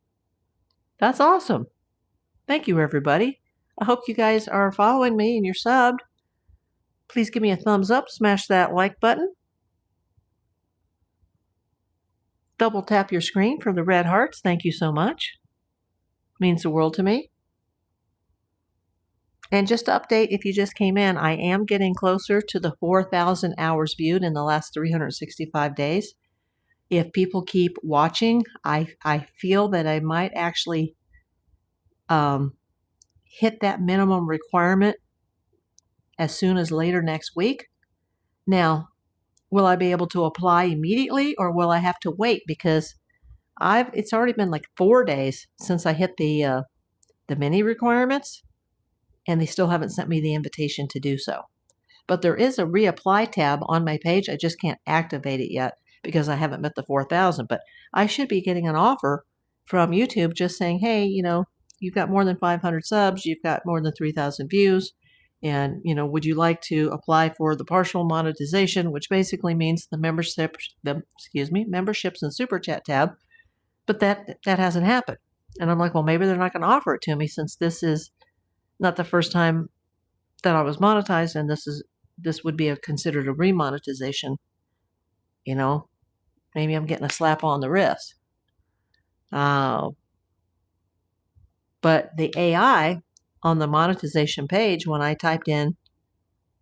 That's awesome. Thank you, everybody. I hope you guys are following me and you're subbed. Please give me a thumbs up, smash that like button. Double tap your screen for the red hearts. Thank you so much. Means the world to me. And just to update, if you just came in, I am getting closer to the 4,000 hours viewed in the last 365 days. If people keep watching, I feel that I might actually hit that minimum requirement as soon as later next week. Now, will I be able to apply immediately, or will I have to wait? Because it's already been like 4 days since I hit the mini requirements, and they still haven't sent me the invitation to do so. But there is a reapply tab on my page. I just can't activate it yet because I haven't met the 4,000. But I should be getting an offer from YouTube just saying, hey, you've got more than 500 subs, you've got more than 3,000 views, and, would you like to apply for the partial monetization, which basically means the memberships and super chat tab. But that hasn't happened. And I'm like, well, maybe they're not going to offer it to me, since this is not the first time that I was monetized, and this would be considered a remonetization. Maybe I'm getting a slap on the wrist. But the AI on the monetization page, when I typed in,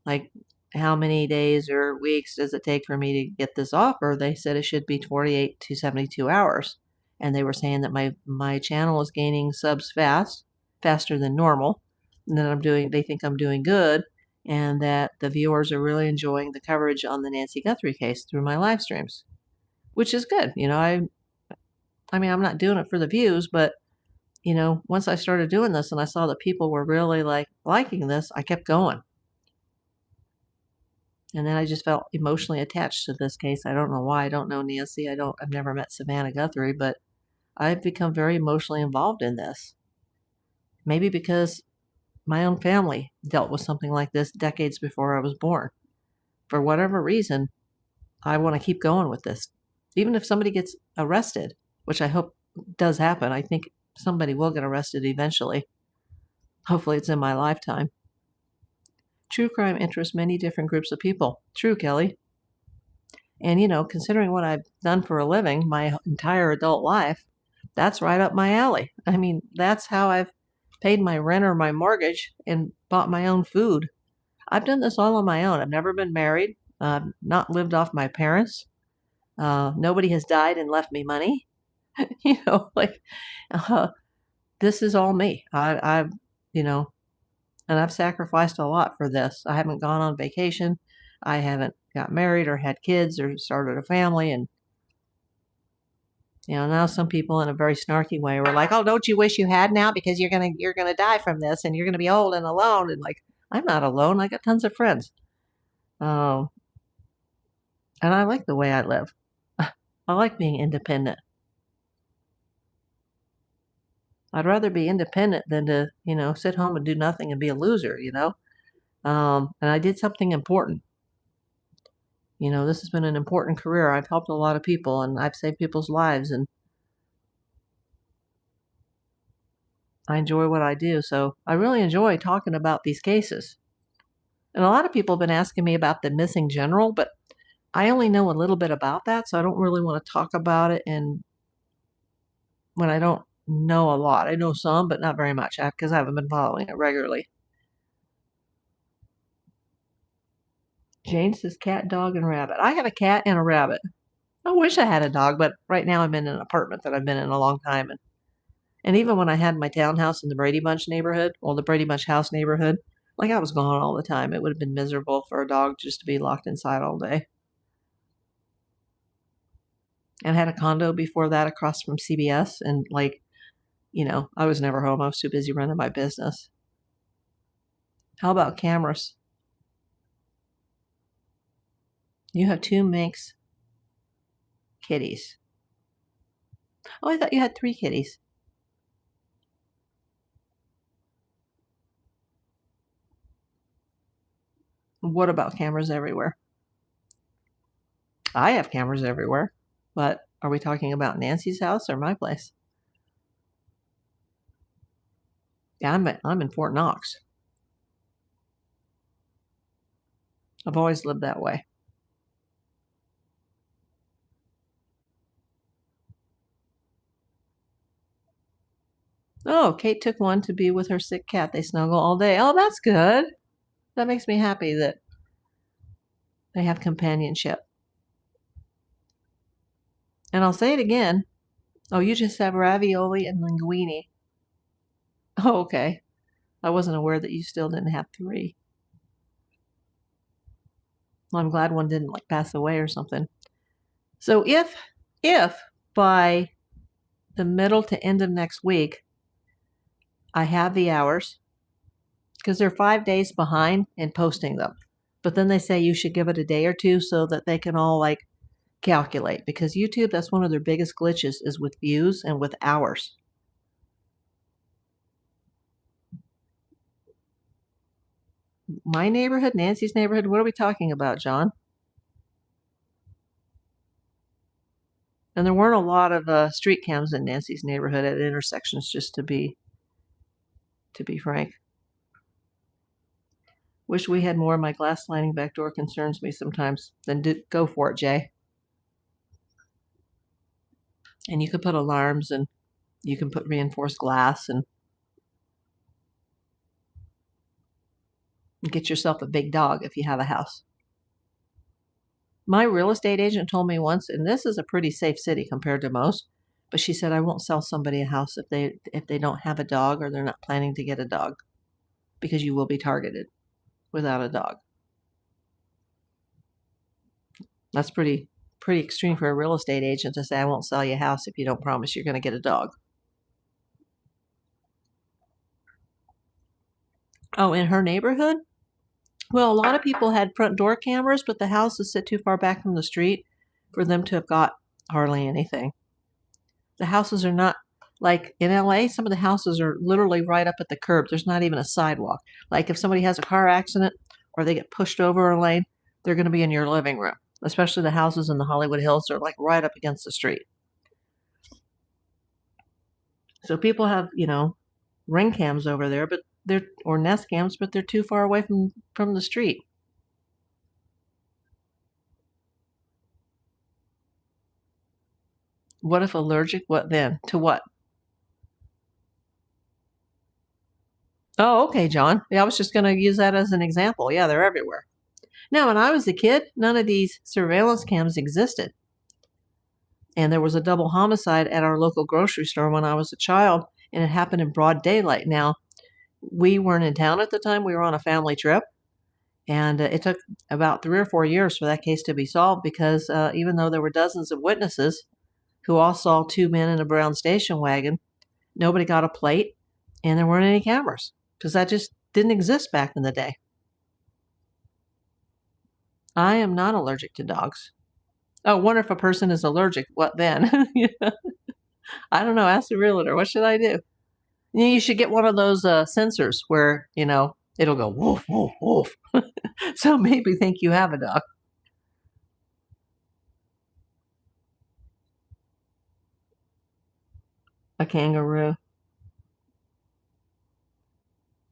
like, how many days or weeks does it take for me to get this offer, they said it should be 48 to 72 hours. And they were saying that my channel is gaining subs faster than normal, and that they think I'm doing good, and that the viewers are really enjoying the coverage on the Nancy Guthrie case through my live streams, which is good. I mean, I'm not doing it for the views, but once I started doing this and I saw that people were really liking this, I kept going. And then I just felt emotionally attached to this case. I don't know why. I don't know Nancy. I've never met Savannah Guthrie, but I've become very emotionally involved in this. Maybe because my own family dealt with something like this decades before I was born. For whatever reason, I want to keep going with this. Even if somebody gets arrested, which I hope does happen. I think somebody will get arrested eventually. Hopefully it's in my lifetime. True crime interests many different groups of people. True, Kelly. And, considering what I've done for a living my entire adult life, that's right up my alley. I mean, that's how I've paid my rent or my mortgage and bought my own food. I've done this all on my own. I've never been married, not lived off my parents. Nobody has died and left me money. This is all me. I've and I've sacrificed a lot for this. I haven't gone on vacation. I haven't got married or had kids or started a family. And, now some people in a very snarky way were like, oh, don't you wish you had now, because you're going to die from this and you're going to be old and alone. And I'm not alone. I got tons of friends. And I like the way I live. I like being independent. I'd rather be independent than to, sit home and do nothing and be a loser, And I did something important. This has been an important career. I've helped a lot of people and I've saved people's lives, and I enjoy what I do. So I really enjoy talking about these cases. And a lot of people have been asking me about the missing general, but I only know a little bit about that, so I don't really want to talk about it. And when I don't know a lot, I know some, but not very much, because I haven't been following it regularly. Jane says cat, dog, and rabbit. I have a cat and a rabbit. I wish I had a dog, but right now I'm in an apartment that I've been in a long time. And even when I had my townhouse in the Brady Bunch neighborhood, or the Brady Bunch house neighborhood, I was gone all the time. It would have been miserable for a dog just to be locked inside all day. And I had a condo before that across from CBS. And I was never home. I was too busy running my business. How about cameras? You have 2 Manx kitties. Oh, I thought you had 3 kitties. What about cameras everywhere? I have cameras everywhere, but are we talking about Nancy's house or my place? Yeah, I'm in Fort Knox. I've always lived that way. Oh, Kate took one to be with her sick cat. They snuggle all day. Oh, that's good. That makes me happy that they have companionship. And I'll say it again. Oh, you just have ravioli and linguine. Oh, okay. I wasn't aware that you still didn't have 3. Well, I'm glad one didn't pass away or something. So if by the middle to end of next week, I have the hours, because they're 5 days behind in posting them. But then they say you should give it a day or 2 so that they can all calculate, because YouTube, that's one of their biggest glitches, is with views and with hours. My neighborhood, Nancy's neighborhood, what are we talking about, John? And there weren't a lot of street cams in Nancy's neighborhood at intersections, just to be frank. Wish we had more. My glass sliding back door concerns me sometimes. Then go for it, Jay. And you could put alarms, and you can put reinforced glass, and Get yourself a big dog if you have a house. My real estate agent told me once, and this is a pretty safe city compared to most, but she said I won't sell somebody a house if they don't have a dog or they're not planning to get a dog, because you will be targeted without a dog. That's pretty extreme for a real estate agent to say I won't sell you a house if you don't promise you're going to get a dog. Oh, in her neighborhood? Well, a lot of people had front door cameras, but the houses sit too far back from the street for them to have got hardly anything. The houses are not like in LA. Some of the houses are literally right up at the curb. There's not even a sidewalk. Like if somebody has a car accident or they get pushed over a lane, they're going to be in your living room. Especially the houses in the Hollywood Hills are like right up against the street. So people have, ring cams over there, but or Nest cams, but they're too far away from the street. What if allergic? What then? To what? Oh, okay, John. Yeah, I was just going to use that as an example. Yeah, they're everywhere. Now, when I was a kid, none of these surveillance cams existed. And there was a double homicide at our local grocery store when I was a child, and it happened in broad daylight. Now, we weren't in town at the time. We were on a family trip. And it took about 3 or 4 years for that case to be solved because even though there were dozens of witnesses who all saw 2 men in a brown station wagon, nobody got a plate, and there weren't any cameras because that just didn't exist back in the day. I am not allergic to dogs. Oh, wonder if a person is allergic. What then? I don't know. Ask the realtor. What should I do? You should get one of those sensors where, it'll go woof, woof, woof. So maybe think you have a dog. A kangaroo.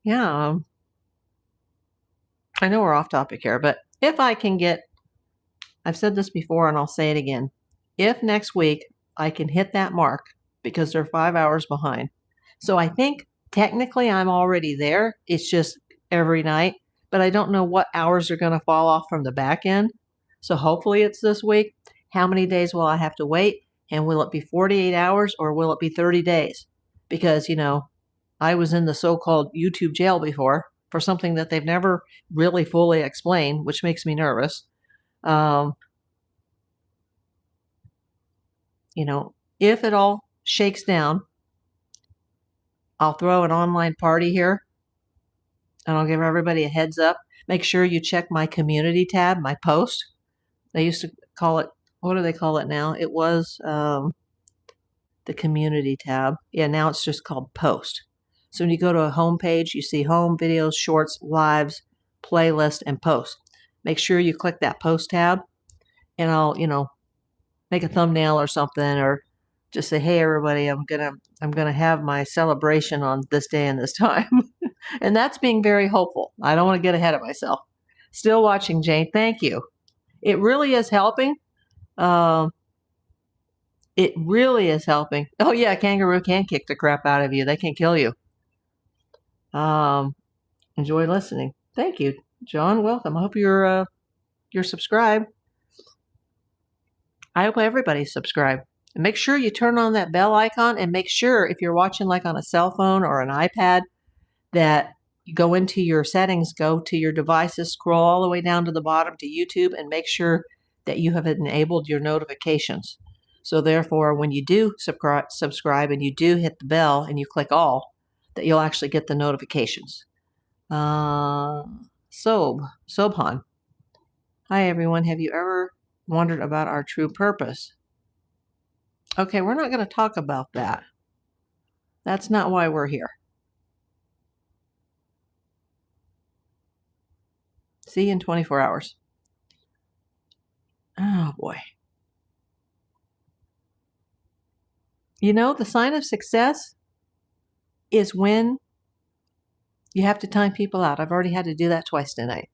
Yeah. I know we're off topic here, but if I can get, I've said this before and I'll say it again. If next week I can hit that mark because they're 5 hours behind. So I think technically I'm already there. It's just every night, but I don't know what hours are going to fall off from the back end. So hopefully it's this week. How many days will I have to wait? And will it be 48 hours or will it be 30 days? Because, I was in the so-called YouTube jail before for something that they've never really fully explained, which makes me nervous. If it all shakes down, I'll throw an online party here and I'll give everybody a heads up. Make sure you check my community tab, my post. They used to call it, what do they call it now? It was the community tab. Yeah, now it's just called post. So when you go to a home page, you see home, videos, shorts, lives, playlist, and post. Make sure you click that post tab and I'll, make a thumbnail or something or just say, hey, everybody, I'm gonna have my celebration on this day and this time. And that's being very hopeful. I don't want to get ahead of myself. Still watching, Jane. Thank you. It really is helping. It really is helping. Oh, yeah, kangaroo can kick the crap out of you. They can kill you. Enjoy listening. Thank you, John. Welcome. I hope you're subscribed. I hope everybody's subscribed. And make sure you turn on that bell icon and make sure if you're watching like on a cell phone or an iPad that you go into your settings, go to your devices, scroll all the way down to the bottom to YouTube and make sure that you have enabled your notifications. So therefore, when you do subscribe and you do hit the bell and you click all, that you'll actually get the notifications. Sobhan. Hi, everyone. Have you ever wondered about our true purpose? Okay, we're not going to talk about that. That's not why we're here. See you in 24 hours. Oh, boy. The sign of success is when you have to time people out. I've already had to do that twice tonight.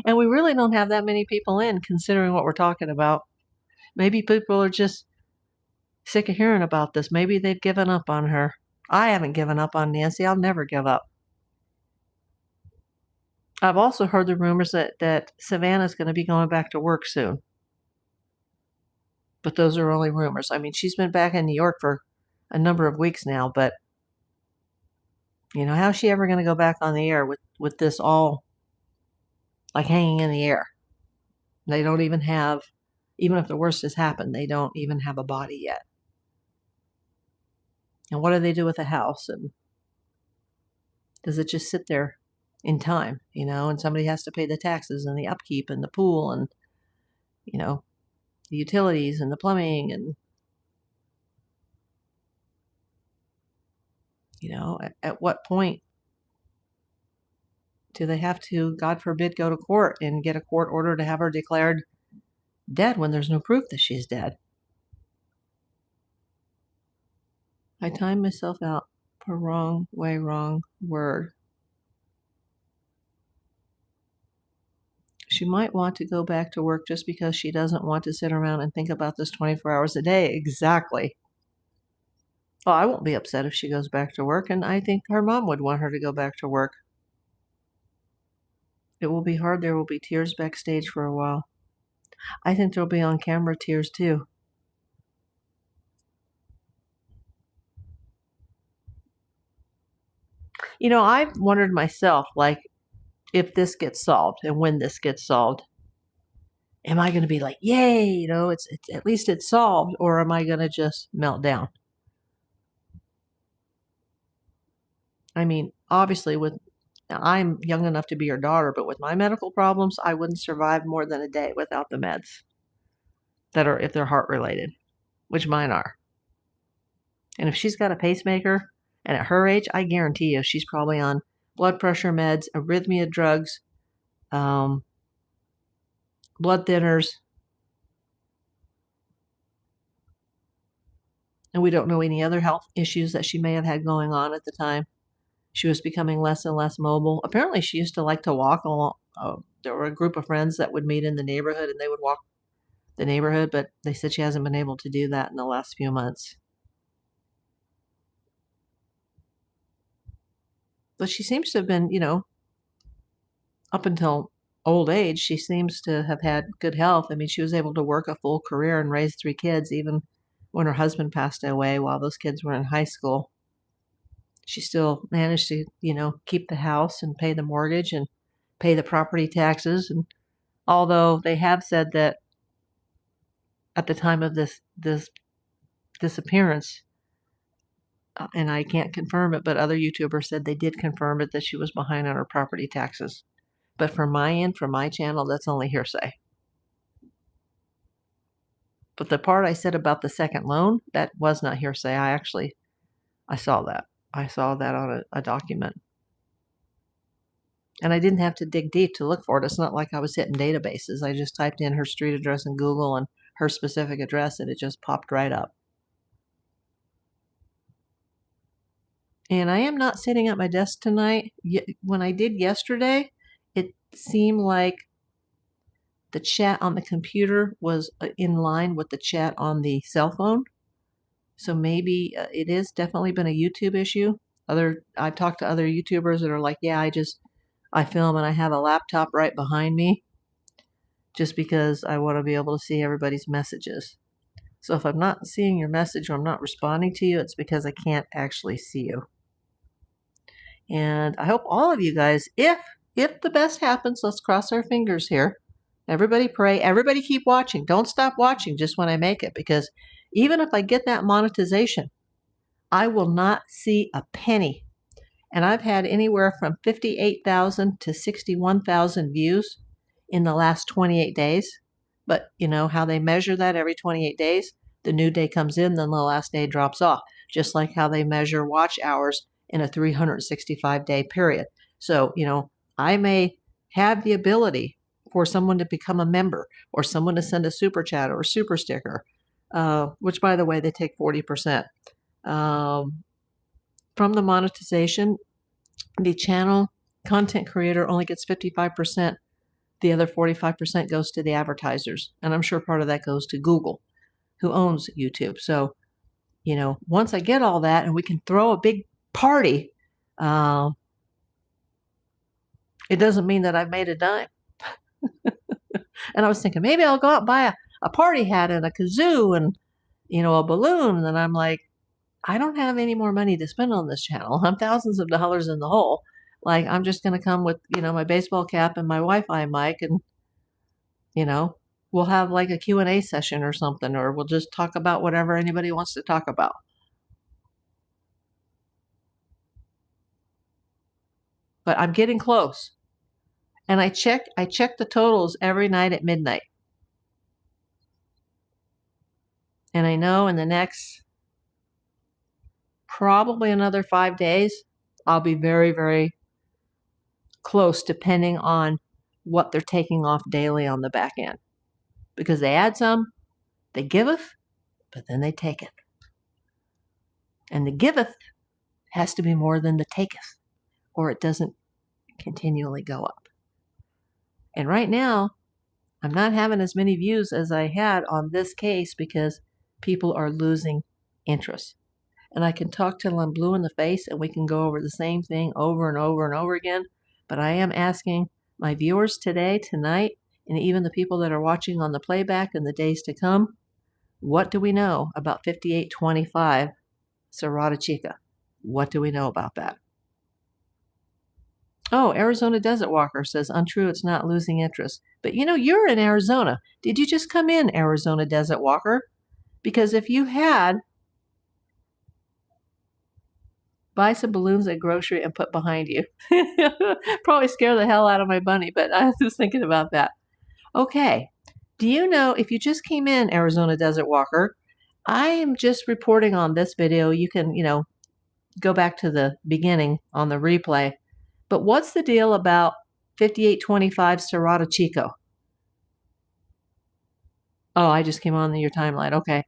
And we really don't have that many people in, considering what we're talking about. Maybe people are just sick of hearing about this. Maybe they've given up on her. I haven't given up on Nancy. I'll never give up. I've also heard the rumors that Savannah's going to be going back to work soon. But those are only rumors. I mean, she's been back in New York for a number of weeks now, but how's she ever going to go back on the air with this all like hanging in the air? They don't even have, even if the worst has happened, they don't even have a body yet. And what do they do with the house? And does it just sit there in time, and somebody has to pay the taxes and the upkeep and the pool and, the utilities and the plumbing and, at what point do they have to, God forbid, go to court and get a court order to have her declared dead when there's no proof that she's dead? I timed myself out for wrong way, wrong word. She might want to go back to work just because she doesn't want to sit around and think about this 24 hours a day. Exactly. Well, I won't be upset if she goes back to work, and I think her mom would want her to go back to work. It will be hard. There will be tears backstage for a while. I think there'll be on-camera tears, too. I've wondered myself, like, if this gets solved and when this gets solved, am I going to be like, yay, it's at least it's solved, or am I going to just melt down? I mean, obviously, I'm young enough to be your daughter, but with my medical problems, I wouldn't survive more than a day without the meds if they're heart related, which mine are. And if she's got a pacemaker, and at her age, I guarantee you she's probably on blood pressure meds, arrhythmia drugs, blood thinners, and we don't know any other health issues that she may have had going on at the time. She was becoming less and less mobile. Apparently, she used to like to walk along. There were a group of friends that would meet in the neighborhood, and they would walk the neighborhood, but they said she hasn't been able to do that in the last few months. But she seems to have been, up until old age, she seems to have had good health. I mean, she was able to work a full career and raise 3 kids, even when her husband passed away while those kids were in high school. She still managed to, keep the house and pay the mortgage and pay the property taxes. And although they have said that at the time of this disappearance, and I can't confirm it, but other YouTubers said they did confirm it, that she was behind on her property taxes. But from my end, from my channel, that's only hearsay. But the part I said about the second loan, that was not hearsay. I saw that. I saw that on a document. And I didn't have to dig deep to look for it. It's not like I was hitting databases. I just typed in her street address in Google and her specific address, and it just popped right up. And I am not sitting at my desk tonight. When I did yesterday, it seemed like the chat on the computer was in line with the chat on the cell phone. So maybe it is definitely been a YouTube issue. I've talked to other YouTubers that are like, yeah, I film and I have a laptop right behind me just because I want to be able to see everybody's messages. So if I'm not seeing your message or I'm not responding to you, it's because I can't actually see you. And I hope all of you guys, if the best happens, let's cross our fingers here. Everybody pray. Everybody keep watching. Don't stop watching just when I make it, because even if I get that monetization, I will not see a penny. And I've had anywhere from 58,000 to 61,000 views in the last 28 days. But you know how they measure that every 28 days? The new day comes in, then the last day drops off. Just like how they measure watch hours in a 365-day period. So, I may have the ability for someone to become a member or someone to send a super chat or a super sticker, which, by the way, they take 40%. From the monetization, the channel content creator only gets 55%. The other 45% goes to the advertisers. And I'm sure part of that goes to Google, who owns YouTube. So, once I get all that and we can throw a big party, It doesn't mean that I've made a dime. And I was thinking, maybe I'll go out and buy a party hat and a kazoo and, a balloon. And I'm like, I don't have any more money to spend on this channel. I'm thousands of dollars in the hole. Like, I'm just going to come with, my baseball cap and my Wi-Fi mic, and, we'll have like a Q&A session or something, or we'll just talk about whatever anybody wants to talk about. But I'm getting close. And I check the totals every night at midnight. And I know in the next probably another 5 days, I'll be very, very close, depending on what they're taking off daily on the back end. Because they add some, they giveth, but then they taketh. And the giveth has to be more than the taketh, or it doesn't continually go up. And right now, I'm not having as many views as I had on this case because people are losing interest. And I can talk till I'm blue in the face and we can go over the same thing over and over and over again. But I am asking my viewers today, tonight, and even the people that are watching on the playback in the days to come, what do we know about 5825 Serrata Chica? What do we know about that? Oh, Arizona Desert Walker says, untrue, it's not losing interest. But you're in Arizona. Did you just come in, Arizona Desert Walker? Because if you had, buy some balloons at grocery and put behind you. Probably scare the hell out of my bunny, but I was thinking about that. Okay. Do you know, if you just came in, Arizona Desert Walker, I am just reporting on this video. You can, go back to the beginning on the replay. But what's the deal about 5825 Serrata Chico? Oh, I just came on your timeline. Okay.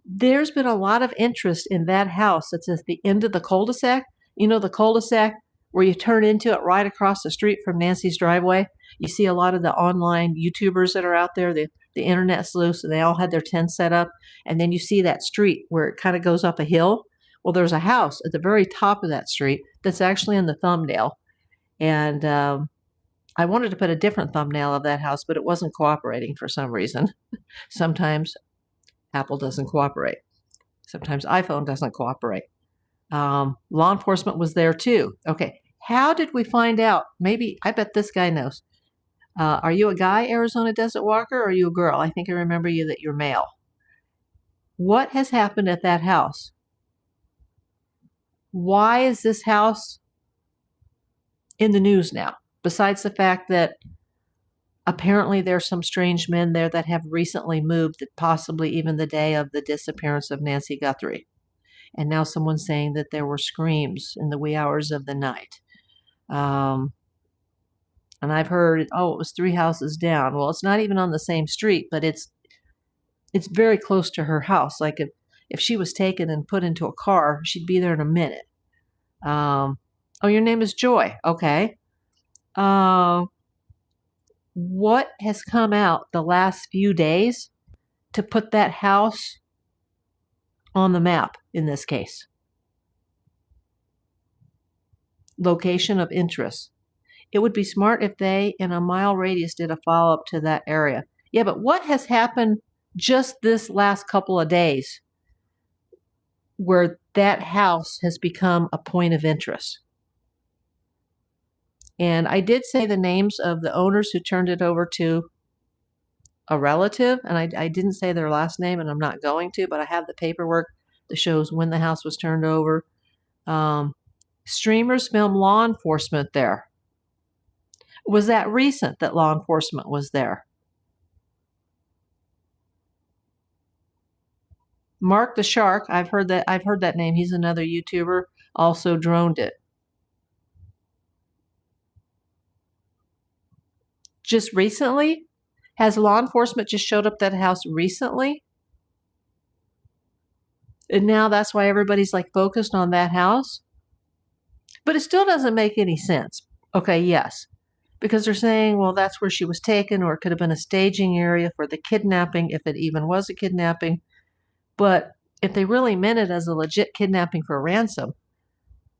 There's been a lot of interest in that house that's at the end of the cul-de-sac. The cul-de-sac where you turn into it right across the street from Nancy's driveway. You see a lot of the online YouTubers that are out there. The internet's loose, and they all had their tents set up. And then you see that street where it kind of goes up a hill. Well, there's a house at the very top of that street that's actually in the thumbnail. And I wanted to put a different thumbnail of that house, but it wasn't cooperating for some reason. Sometimes Apple doesn't cooperate. Sometimes iPhone doesn't cooperate. Law enforcement was there too. Okay, how did we find out? Maybe, I bet this guy knows. Are you a guy, Arizona Desert Walker, or are you a girl? I think I remember you that you're male. What has happened at that house? Why is this house in the news now? Besides the fact that apparently there's some strange men there that have recently moved, possibly even the day of the disappearance of Nancy Guthrie. And now someone's saying that there were screams in the wee hours of the night. And I've heard, it was 3 houses down. Well, it's not even on the same street, but it's very close to her house. Like if she was taken and put into a car, she'd be there in a minute. Your name is Joy. Okay. What has come out the last few days to put that house on the map in this case? Location of interest. It would be smart if they, in a mile radius, did a follow-up to that area. Yeah, but what has happened just this last couple of days where that house has become a point of interest? And I did say the names of the owners who turned it over to a relative, and I didn't say their last name, and I'm not going to, but I have the paperwork that shows when the house was turned over. Streamers film law enforcement there. Was that recent that law enforcement was there? Mark the Shark, I've heard that name. He's another YouTuber, also droned it. Just recently? Has law enforcement just showed up at that house recently? And now that's why everybody's like focused on that house? But it still doesn't make any sense. Okay, yes. Because they're saying, well, that's where she was taken, or it could have been a staging area for the kidnapping, if it even was a kidnapping. But if they really meant it as a legit kidnapping for ransom,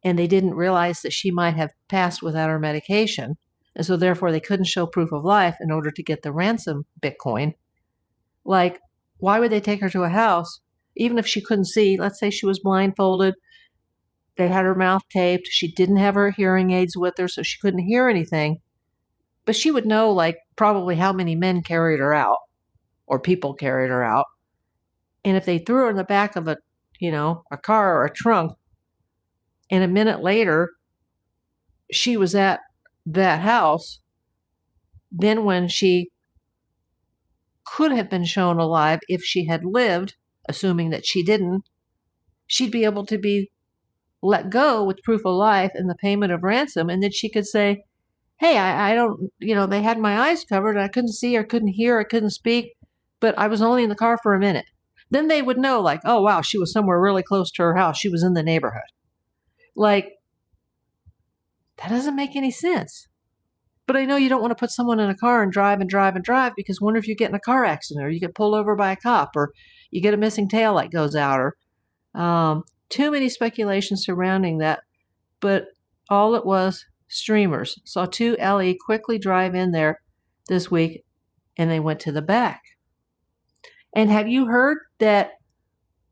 and they didn't realize that she might have passed without her medication, And so therefore they couldn't show proof of life in order to get the ransom Bitcoin. Like, why would they take her to a house, even if she couldn't see? Let's say she was blindfolded. They had her mouth taped. She didn't have her hearing aids with her, so she couldn't hear anything. But she would know, like, probably how many men carried her out or people carried her out. And if they threw her in the back of a car or a trunk, and a minute later she was at that house, then when she could have been shown alive if she had lived, assuming that she didn't, she'd be able to be let go with proof of life and the payment of ransom. And then she could say, hey, I don't, they had my eyes covered. I couldn't see or couldn't hear. I couldn't speak, but I was only in the car for a minute. Then they would know, like, oh, wow, she was somewhere really close to her house. She was in the neighborhood. Like, that doesn't make any sense. But I know you don't want to put someone in a car and drive because wonder if you get in a car accident or you get pulled over by a cop or you get a missing taillight goes out or too many speculations surrounding that. But all it was, streamers. Saw 2 LE quickly drive in there this week and they went to the back. And have you heard that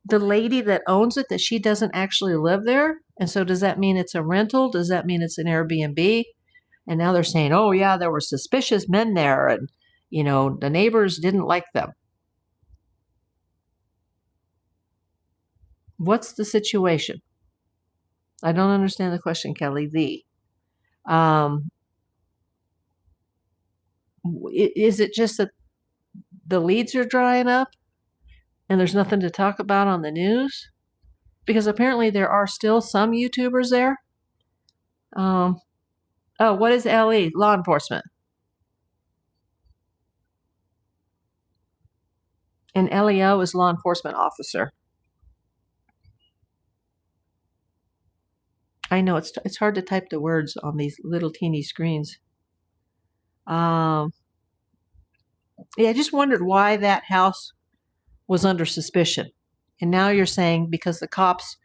the lady that owns it, that she doesn't actually live there? And so does that mean it's a rental? Does that mean it's an Airbnb? And now they're saying, oh, yeah, there were suspicious men there and, the neighbors didn't like them. What's the situation? I don't understand the question, Kelly. Is it just that the leads are drying up and there's nothing to talk about on the news? Because apparently there are still some YouTubers there. Oh, what is LE? Law enforcement. And LEO is law enforcement officer. I know it's hard to type the words on these little teeny screens. Yeah, I just wondered why that house was under suspicion. And now you're saying because the cops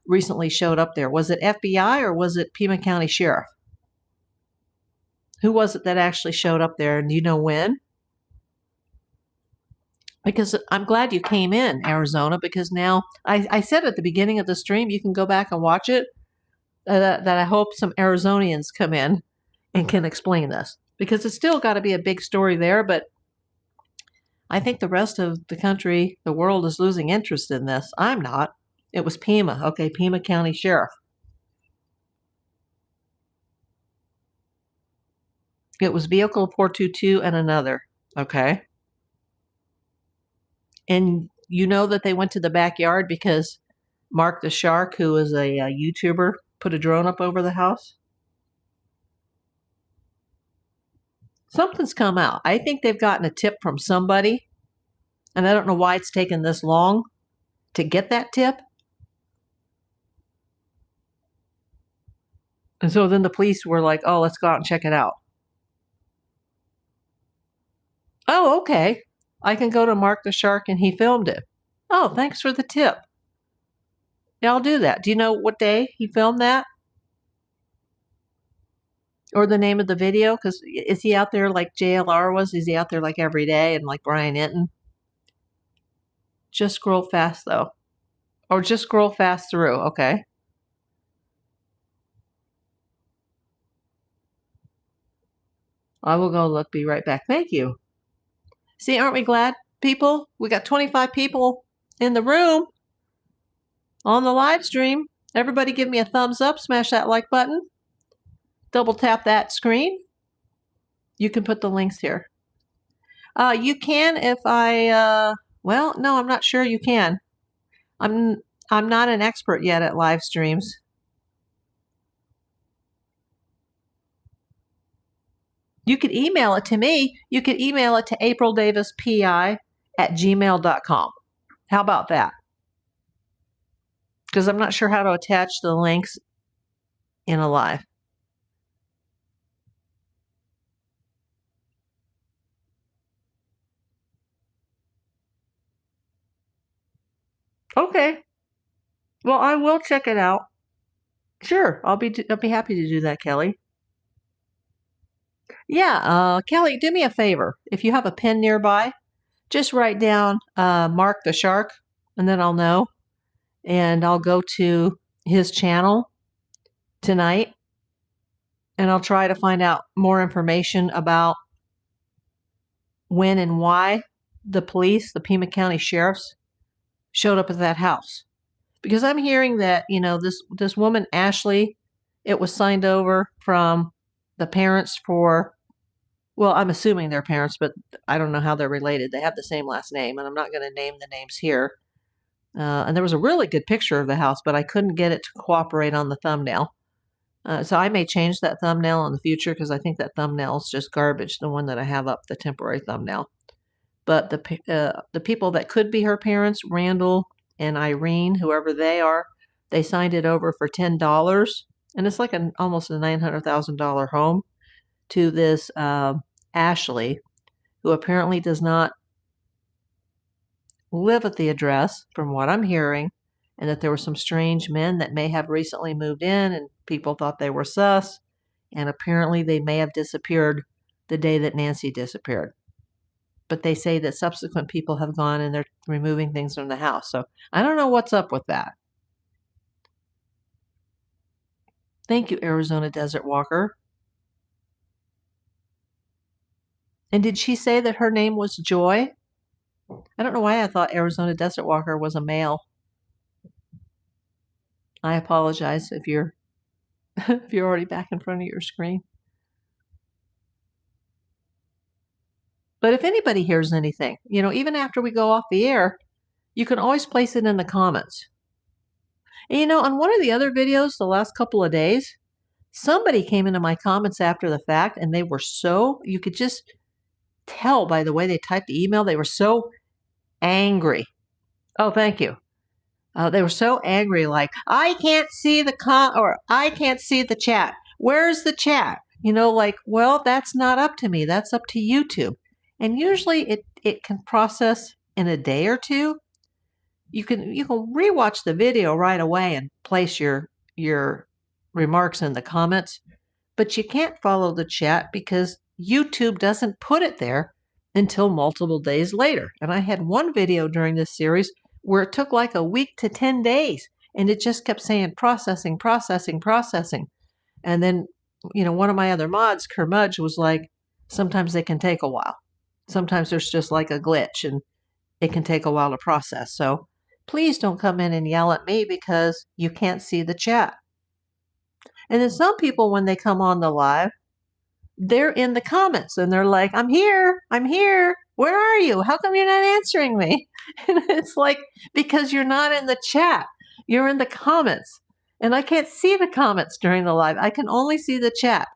recently showed up there. Was it FBI or was it Pima County Sheriff? Who was it that actually showed up there, and do you know when? Because I'm glad you came in, Arizona, because now, I said at the beginning of the stream, you can go back and watch it, that I hope some Arizonians come in and can explain this. Because it's still got to be a big story there, but I think the rest of the country, the world, is losing interest in this. I'm not. It was Pima. Okay, Pima County Sheriff. It was vehicle 422 and another. Okay. And you know that they went to the backyard because Mark the Shark, who is a YouTuber, put a drone up over the house? Something's come out. I think they've gotten a tip from somebody, and I don't know why it's taken this long to get that tip. And so then the police were like, oh, let's go out and check it out. Oh, okay. I can go to Mark the Shark and he filmed it. Oh, thanks for the tip. Yeah, I'll do that. Do you know what day he filmed that? Or the name of the video? Because is he out there like JLR was? Is he out there like every day and like Brian Enton? Just scroll fast though. Or just scroll fast through. Okay. I will go look. Be right back. Thank you. See, aren't we glad, people? We got 25 people in the room on the live stream. Everybody give me a thumbs up. Smash that like button. Double tap that screen. You can put the links here. You can if I, well, no, I'm not sure you can. I'm not an expert yet at live streams. You could email it to me. You could email it to aprildavispi@gmail.com. How about that? Because I'm not sure how to attach the links in a live. Okay. Well, I will check it out. Sure, I'll be happy to do that, Kelly. Yeah, Kelly, do me a favor. If you have a pen nearby, just write down Mark the Shark, and then I'll know. And I'll go to his channel tonight, and I'll try to find out more information about when and why the police, the Pima County sheriffs, showed up at that house. Because I'm hearing that, this woman, Ashley, it was signed over from the parents for, well, I'm assuming they're parents, but I don't know how they're related. They have the same last name, and I'm not going to name the names here. And there was a really good picture of the house, but I couldn't get it to cooperate on the thumbnail. So I may change that thumbnail in the future because I think that thumbnail is just garbage, the one that I have up, the temporary thumbnail. But the people that could be her parents, Randall and Irene, whoever they are, they signed it over for $10, and it's like almost a $900,000 home to this Ashley, who apparently does not live at the address, from what I'm hearing, and that there were some strange men that may have recently moved in, and people thought they were sus, and apparently they may have disappeared the day that Nancy disappeared. But they say that subsequent people have gone and they're removing things from the house. So I don't know what's up with that. Thank you, Arizona Desert Walker. And did she say that her name was Joy? I don't know why I thought Arizona Desert Walker was a male. I apologize if you're if you're already back in front of your screen. But if anybody hears anything, even after we go off the air, you can always place it in the comments. And on one of the other videos the last couple of days, somebody came into my comments after the fact, and they were you could just tell by the way they typed the email, they were so angry. Oh, thank you. They were so angry, like, I can't see or I can't see the chat. Where's the chat? Well, that's not up to me. That's up to YouTube. And usually it can process in a day or two. You can rewatch the video right away and place your remarks in the comments, but you can't follow the chat because YouTube doesn't put it there until multiple days later. And I had one video during this series where it took like a week to 10 days, and it just kept saying processing, processing, processing. And then, one of my other mods, Kermudge, was like, sometimes they can take a while. Sometimes there's just like a glitch, and it can take a while to process. So please don't come in and yell at me because you can't see the chat. And then some people, when they come on the live, they're in the comments and they're like, I'm here. Where are you? How come you're not answering me? And it's like, because you're not in the chat. You're in the comments. And I can't see the comments during the live. I can only see the chat.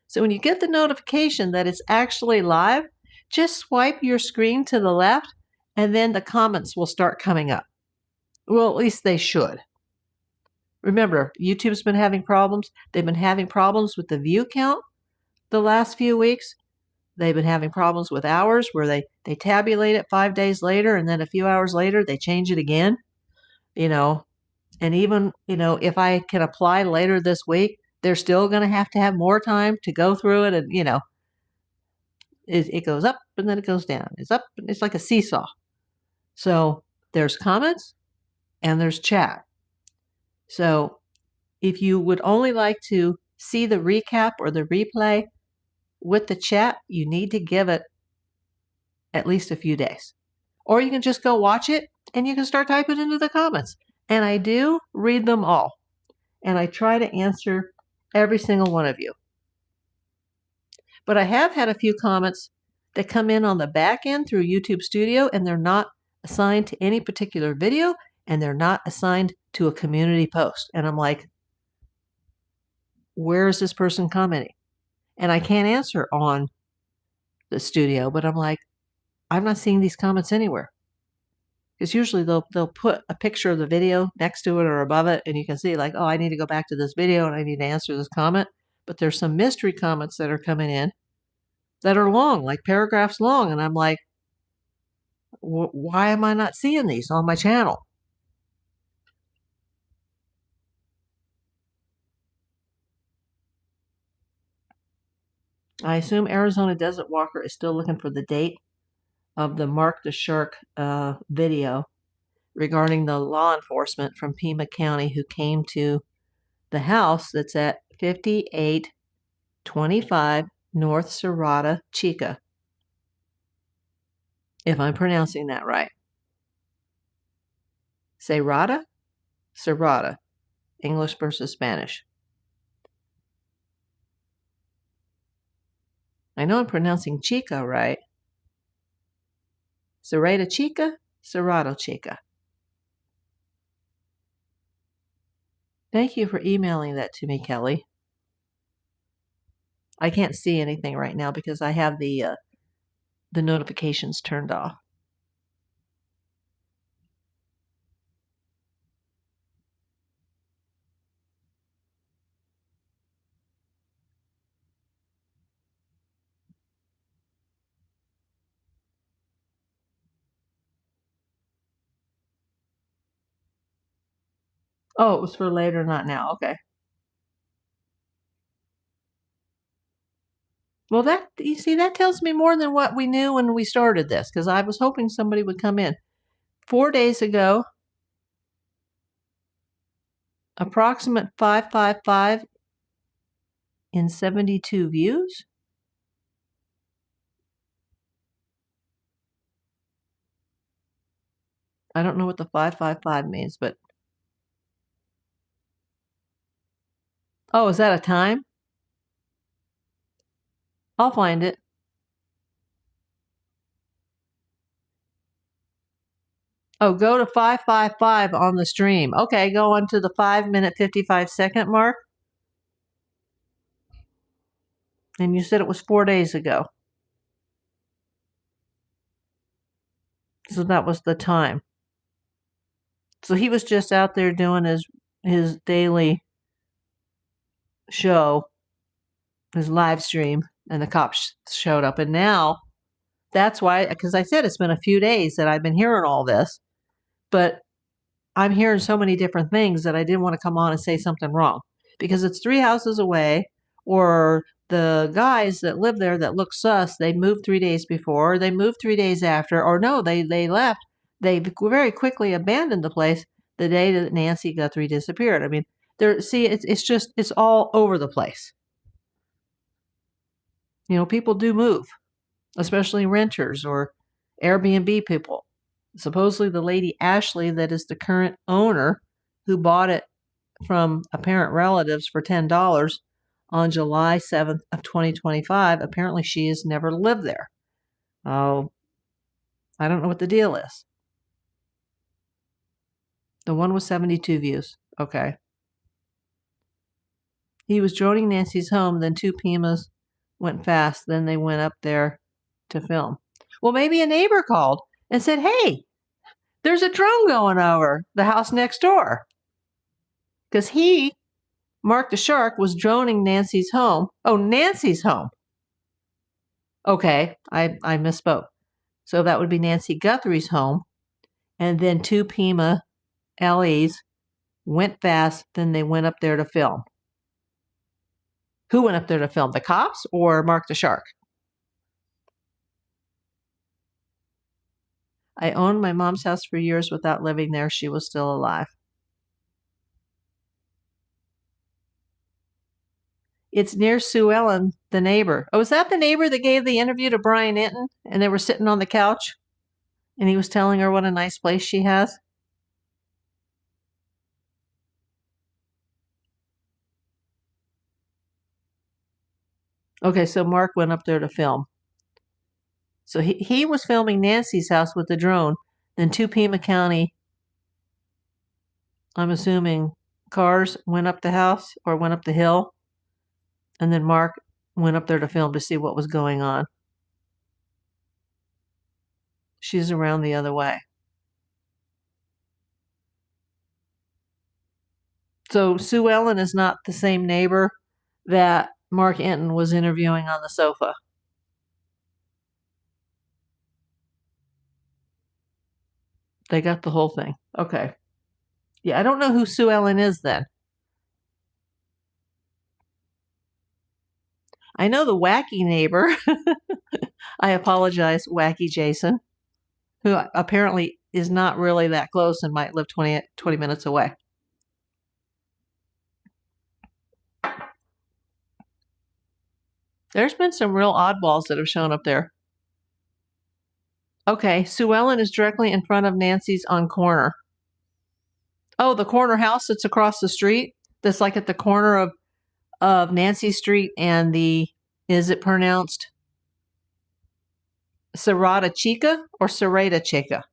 So when you get the notification that it's actually live, just swipe your screen to the left, and then the comments will start coming up. Well, at least they should. Remember, YouTube's been having problems. They've been having problems with the view count the last few weeks. They've been having problems with hours where they tabulate it 5 days later, and then a few hours later they change it again. And even, if I can apply later this week, they're still going to have more time to go through it. And, it goes up and then it goes down. It's up. It's like a seesaw. So there's comments and there's chat. So if you would only like to see the recap or the replay with the chat, you need to give it at least a few days. Or you can just go watch it and you can start typing into the comments. And I do read them all. And I try to answer every single one of you. But I have had a few comments that come in on the back end through YouTube Studio, and they're not assigned to any particular video, and they're not assigned to a community post. And I'm like, where is this person commenting? And I can't answer on the studio, but I'm like, I'm not seeing these comments anywhere. Because usually they'll put a picture of the video next to it or above it, and you can see like, oh, I need to go back to this video and I need to answer this comment. But there's some mystery comments that are coming in that are long, like paragraphs long. And I'm like, why am I not seeing these on my channel? I assume Arizona Desert Walker is still looking for the date of the Mark the Shark video regarding the law enforcement from Pima County who came to the house that's at 5825 North Serrata Chica, if I'm pronouncing that right. Serrata? Serrata. English versus Spanish. I know I'm pronouncing Chica right. Serrata Chica? Serrata Chica. Thank you for emailing that to me, Kelly. I can't see anything right now because I have the notifications turned off. Oh, it was for later, not now. Okay. Well, that, you see, that tells me more than what we knew when we started this, because I was hoping somebody would come in. 4 days ago, approximate 555 in 72 views. I don't know what the 555 means, but oh, is that a time? I'll find it. Oh, go to 555 on the stream. Okay, go on to the 5-minute 55-second mark. And you said it was 4 days ago. So that was the time. So he was just out there doing his daily show, his live stream, and the cops showed up. And now, that's why, because I said it's been a few days that I've been hearing all this, but I'm hearing so many different things that I didn't want to come on and say something wrong, because it's 3 houses away, or the guys that live there that look sus, they moved 3 days before, they moved 3 days after, or no, they left. They very quickly abandoned the place the day that Nancy Guthrie disappeared. I mean, it's all over the place. You know, people do move, especially renters or Airbnb people. Supposedly the lady Ashley, that is the current owner, who bought it from apparent relatives for $10 on July 7th of 2025, apparently she has never lived there. Oh, I don't know what the deal is. The one with 72 views. Okay. He was joining Nancy's home, then 2 Pimas went fast, then they went up there to film. Well, maybe a neighbor called and said, hey, there's a drone going over the house next door. Because Mark the Shark, was droning Nancy's home. Oh, Nancy's home. Okay, I misspoke. So that would be Nancy Guthrie's home. And then 2 Pima LEs went fast, then they went up there to film. Who went up there to film? The cops or Mark the Shark? I owned my mom's house for years without living there. She was still alive. It's near Sue Ellen, the neighbor. Oh, is that the neighbor that gave the interview to Brian Inton? And they were sitting on the couch and he was telling her what a nice place she has? Okay, so Mark went up there to film. So he was filming Nancy's house with the drone. Then 2 Pima County, I'm assuming, cars went up the house or went up the hill. And then Mark went up there to film to see what was going on. She's around the other way. So Sue Ellen is not the same neighbor that Mark Inton was interviewing on the sofa. They got the whole thing. Okay. Yeah, I don't know who Sue Ellen is then. I know the wacky neighbor. I apologize, wacky Jason, who apparently is not really that close and might live 20 minutes away. There's been some real oddballs that have shown up there. Okay, Sue Ellen is directly in front of Nancy's on corner. Oh, the corner house that's across the street? That's like at the corner of Nancy Street and the, is it pronounced Serrata Chica or Serrata Chica?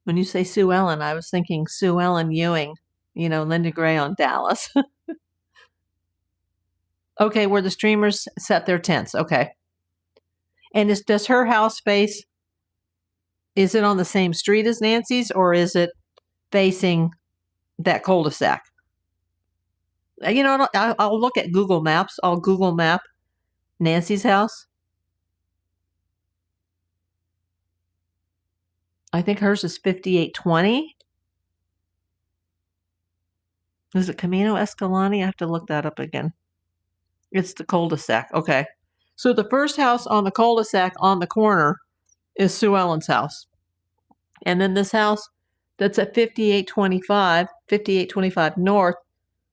When you say Sue Ellen, I was thinking Sue Ellen Ewing, Linda Gray on Dallas. Okay, where the streamers set their tents. Okay. And does her house face, is it on the same street as Nancy's, or is it facing that cul-de-sac? I'll look at Google Maps. I'll Google map Nancy's house. I think hers is 5820. Is it Camino Escalante? I have to look that up again. It's the cul-de-sac. Okay. So the first house on the cul-de-sac on the corner is Sue Ellen's house. And then this house that's at 5825 North,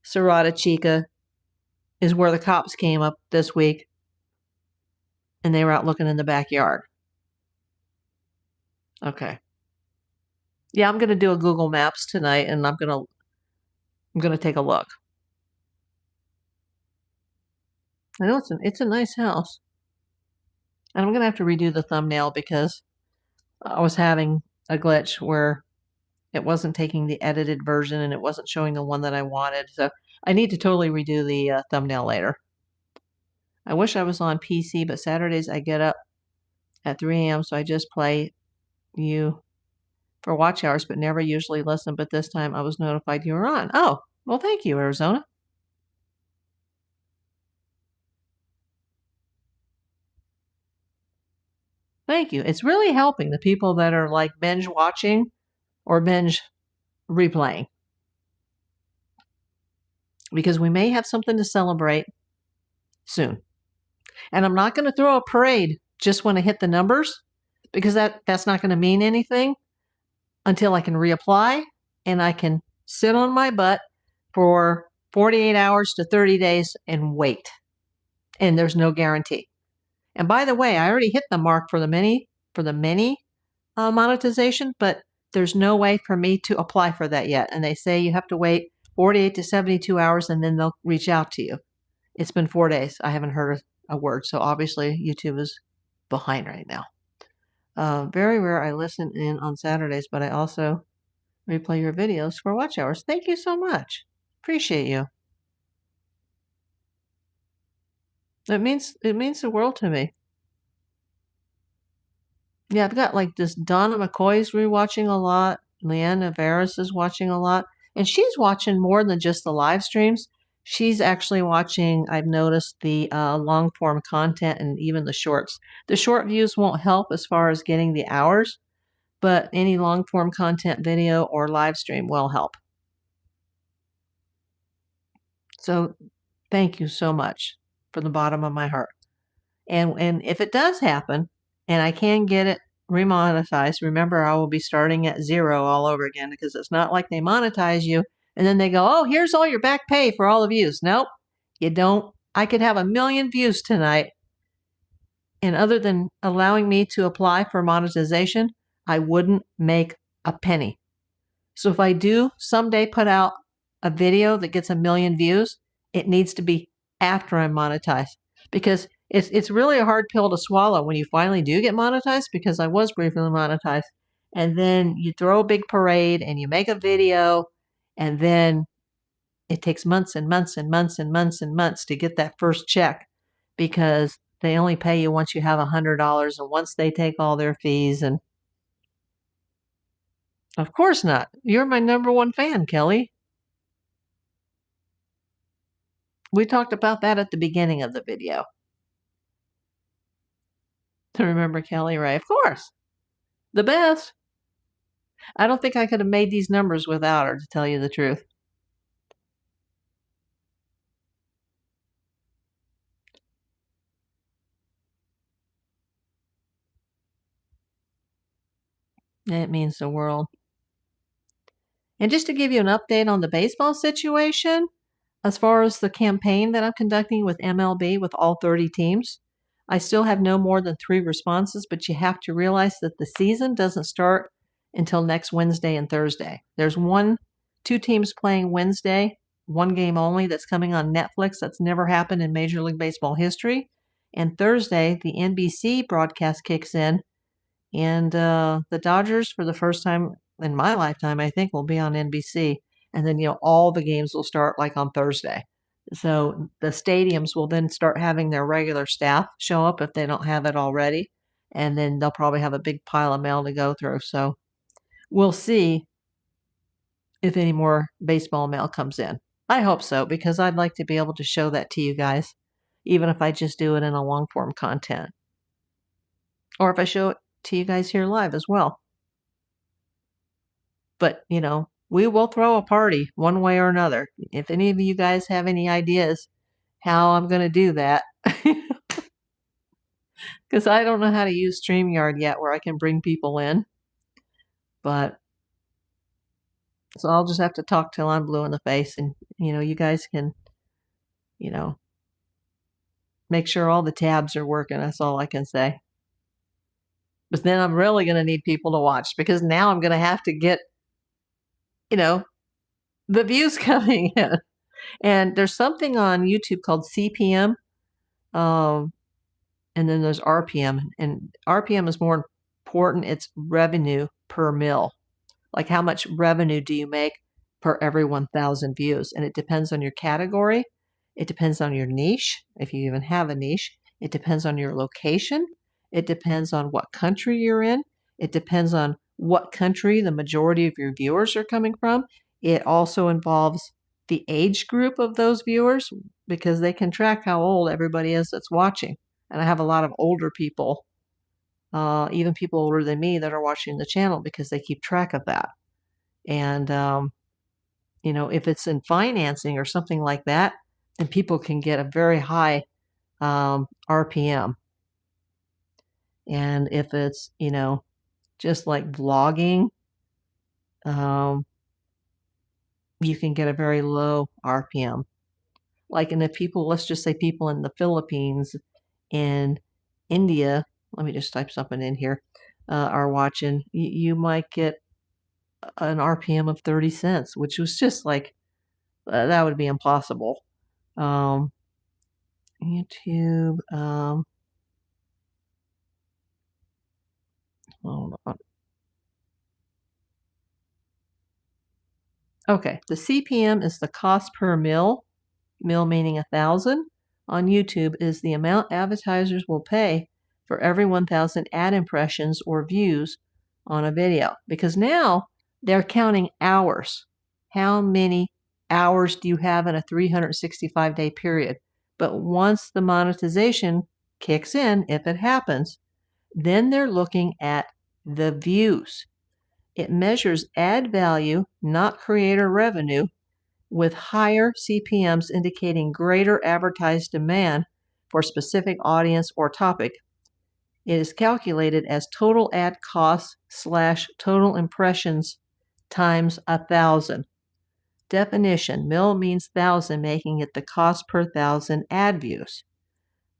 Serrata Chica, is where the cops came up this week. And they were out looking in the backyard. Okay. Yeah, I'm going to do a Google Maps tonight, and I'm going to take a look. I know it's a nice house. And I'm going to have to redo the thumbnail because I was having a glitch where it wasn't taking the edited version and it wasn't showing the one that I wanted. So I need to totally redo the thumbnail later. I wish I was on PC, but Saturdays I get up at 3 a.m. so I just play you for watch hours, but never usually listen. But this time I was notified you were on. Oh, well, thank you, Arizona. Thank you. It's really helping the people that are like binge watching or binge replaying. Because we may have something to celebrate soon. And I'm not going to throw a parade just when I hit the numbers, because that's not going to mean anything until I can reapply and I can sit on my butt for 48 hours to 30 days and wait. And there's no guarantee. And by the way, I already hit the mark for the mini monetization, but there's no way for me to apply for that yet. And they say you have to wait 48 to 72 hours and then they'll reach out to you. It's been 4 days. I haven't heard a word. So obviously YouTube is behind right now. Very rare I listen in on Saturdays, but I also replay your videos for watch hours. Thank you so much. Appreciate you. It means the world to me. Yeah, I've got like this Donna McCoy's rewatching a lot. Leanna Veras is watching a lot. And she's watching more than just the live streams. She's actually watching, I've noticed, the long form content and even the shorts. The short views won't help as far as getting the hours, but any long form content video or live stream will help. So thank you so much from the bottom of my heart. And if it does happen and I can get it remonetized, remember I will be starting at 0 all over again, because it's not like they monetize you and then they go, oh, here's all your back pay for all the views. Nope, you don't. I could have 1 million views tonight, and other than allowing me to apply for monetization, I wouldn't make a penny. So if I do someday put out a video that gets 1 million views, it needs to be after I'm monetized, because it's really a hard pill to swallow when you finally do get monetized, because I was briefly monetized. And then you throw a big parade and you make a video, and then it takes months and months and months and months and months to get that first check, because they only pay you once you have $100 and once they take all their fees. And of course not. You're my #1 fan, Kelly. We talked about that at the beginning of the video. To remember Kelly Ray, of course. The best. I don't think I could have made these numbers without her, to tell you the truth. It means the world. And just to give you an update on the baseball situation, as far as the campaign that I'm conducting with MLB with all 30 teams, I still have no more than 3 responses, but you have to realize that the season doesn't start until next Wednesday and Thursday. There's 2 teams playing Wednesday, 1 game only that's coming on Netflix. That's never happened in Major League Baseball history. And Thursday, the NBC broadcast kicks in, and the Dodgers, for the first time in my lifetime, I think, will be on NBC. And then, all the games will start like on Thursday. So the stadiums will then start having their regular staff show up if they don't have it already. And then they'll probably have a big pile of mail to go through. So we'll see if any more baseball mail comes in. I hope so, because I'd like to be able to show that to you guys, even if I just do it in a long form content. Or if I show it to you guys here live as well. But, we will throw a party one way or another. If any of you guys have any ideas how I'm going to do that, because I don't know how to use StreamYard yet where I can bring people in. But, so I'll just have to talk till I'm blue in the face, and, you guys can, make sure all the tabs are working. That's all I can say. But then I'm really going to need people to watch, because now I'm going to have to get, the views coming in. And there's something on YouTube called CPM, and then there's RPM. And RPM is more important. It's revenue per mil. Like, how much revenue do you make per every 1,000 views? And it depends on your category. It depends on your niche, if you even have a niche. It depends on your location. It depends on what country you're in. It depends on what country the majority of your viewers are coming from. It also involves the age group of those viewers, because they can track how old everybody is that's watching. And I have a lot of older people, even people older than me, that are watching the channel, because they keep track of that. And, if it's in financing or something like that, then people can get a very high RPM. And if it's, just like vlogging, you can get a very low RPM. Like, and if people, let's just say people in the Philippines, in India, let me just type something in here, are watching, you might get an RPM of 30 cents, which was just like, that would be impossible. YouTube, hold on. Okay, the CPM is the cost per mil meaning 1,000, on YouTube is the amount advertisers will pay for every 1,000 ad impressions or views on a video. Because now they're counting hours. How many hours do you have in a 365-day period? But once the monetization kicks in, if it happens, then they're looking at the views. It measures ad value, not creator revenue, with higher CPMs indicating greater advertised demand for specific audience or topic. It is calculated as total ad costs / total impressions times 1,000. Definition: mil means 1,000, making it the cost per 1,000 ad views.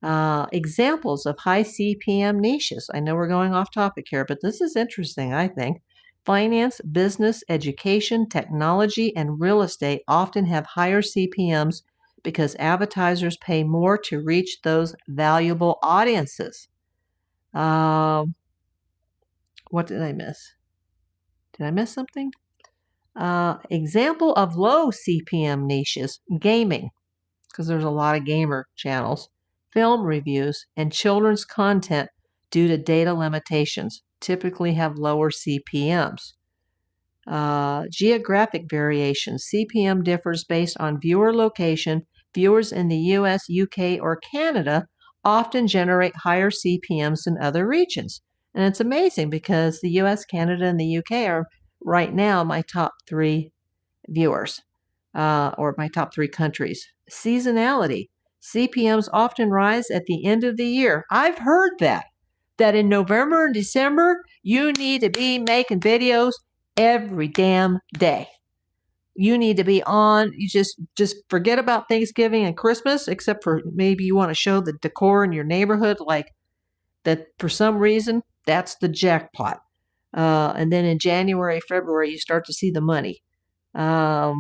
Examples of high CPM niches. I know we're going off topic here, but this is interesting, I think. Finance, business, education, technology, and real estate often have higher CPMs because advertisers pay more to reach those valuable audiences. What did I miss? Did I miss something? Example of low CPM niches: gaming, because there's a lot of gamer channels, film reviews, and children's content due to data limitations typically have lower CPMs. Geographic variations. CPM differs based on viewer location. Viewers in the US, UK, or Canada often generate higher CPMs than other regions. And it's amazing, because the US, Canada, and the UK are right now my top 3 viewers, or my top 3 countries. Seasonality. CPMs often rise at the end of the year. I've heard that in November and December, you need to be making videos every damn day. You need to be on. You just forget about Thanksgiving and Christmas, except for maybe you want to show the decor in your neighborhood, like that. For some reason, that's the jackpot. And then in January, February, you start to see the money. That's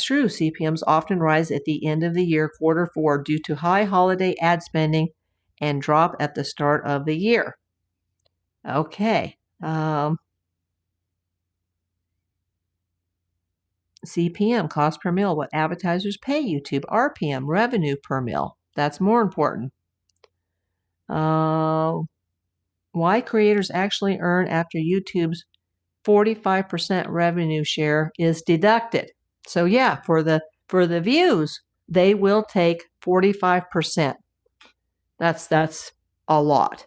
true. CPMs often rise at the end of the year, quarter 4, due to high holiday ad spending and drop at the start of the year. Okay. CPM, cost per mil, what advertisers pay YouTube. RPM, revenue per mil. That's more important. Why creators actually earn after YouTube's 45% revenue share is deducted. So yeah, for the views, they will take 45%. That's a lot.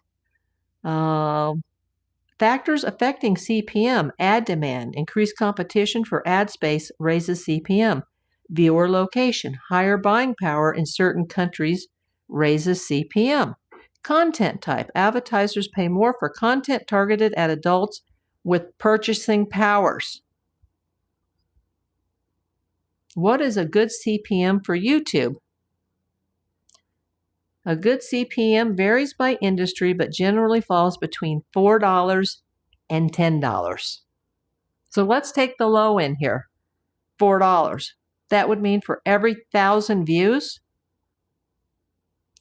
Factors affecting CPM: ad demand, increased competition for ad space raises CPM. Viewer location, higher buying power in certain countries raises CPM. Content type, advertisers pay more for content targeted at adults with purchasing powers. What is a good CPM for YouTube? A good CPM varies by industry, but generally falls between $4 and $10. So let's take the low end here, $4. That would mean for every 1,000 views,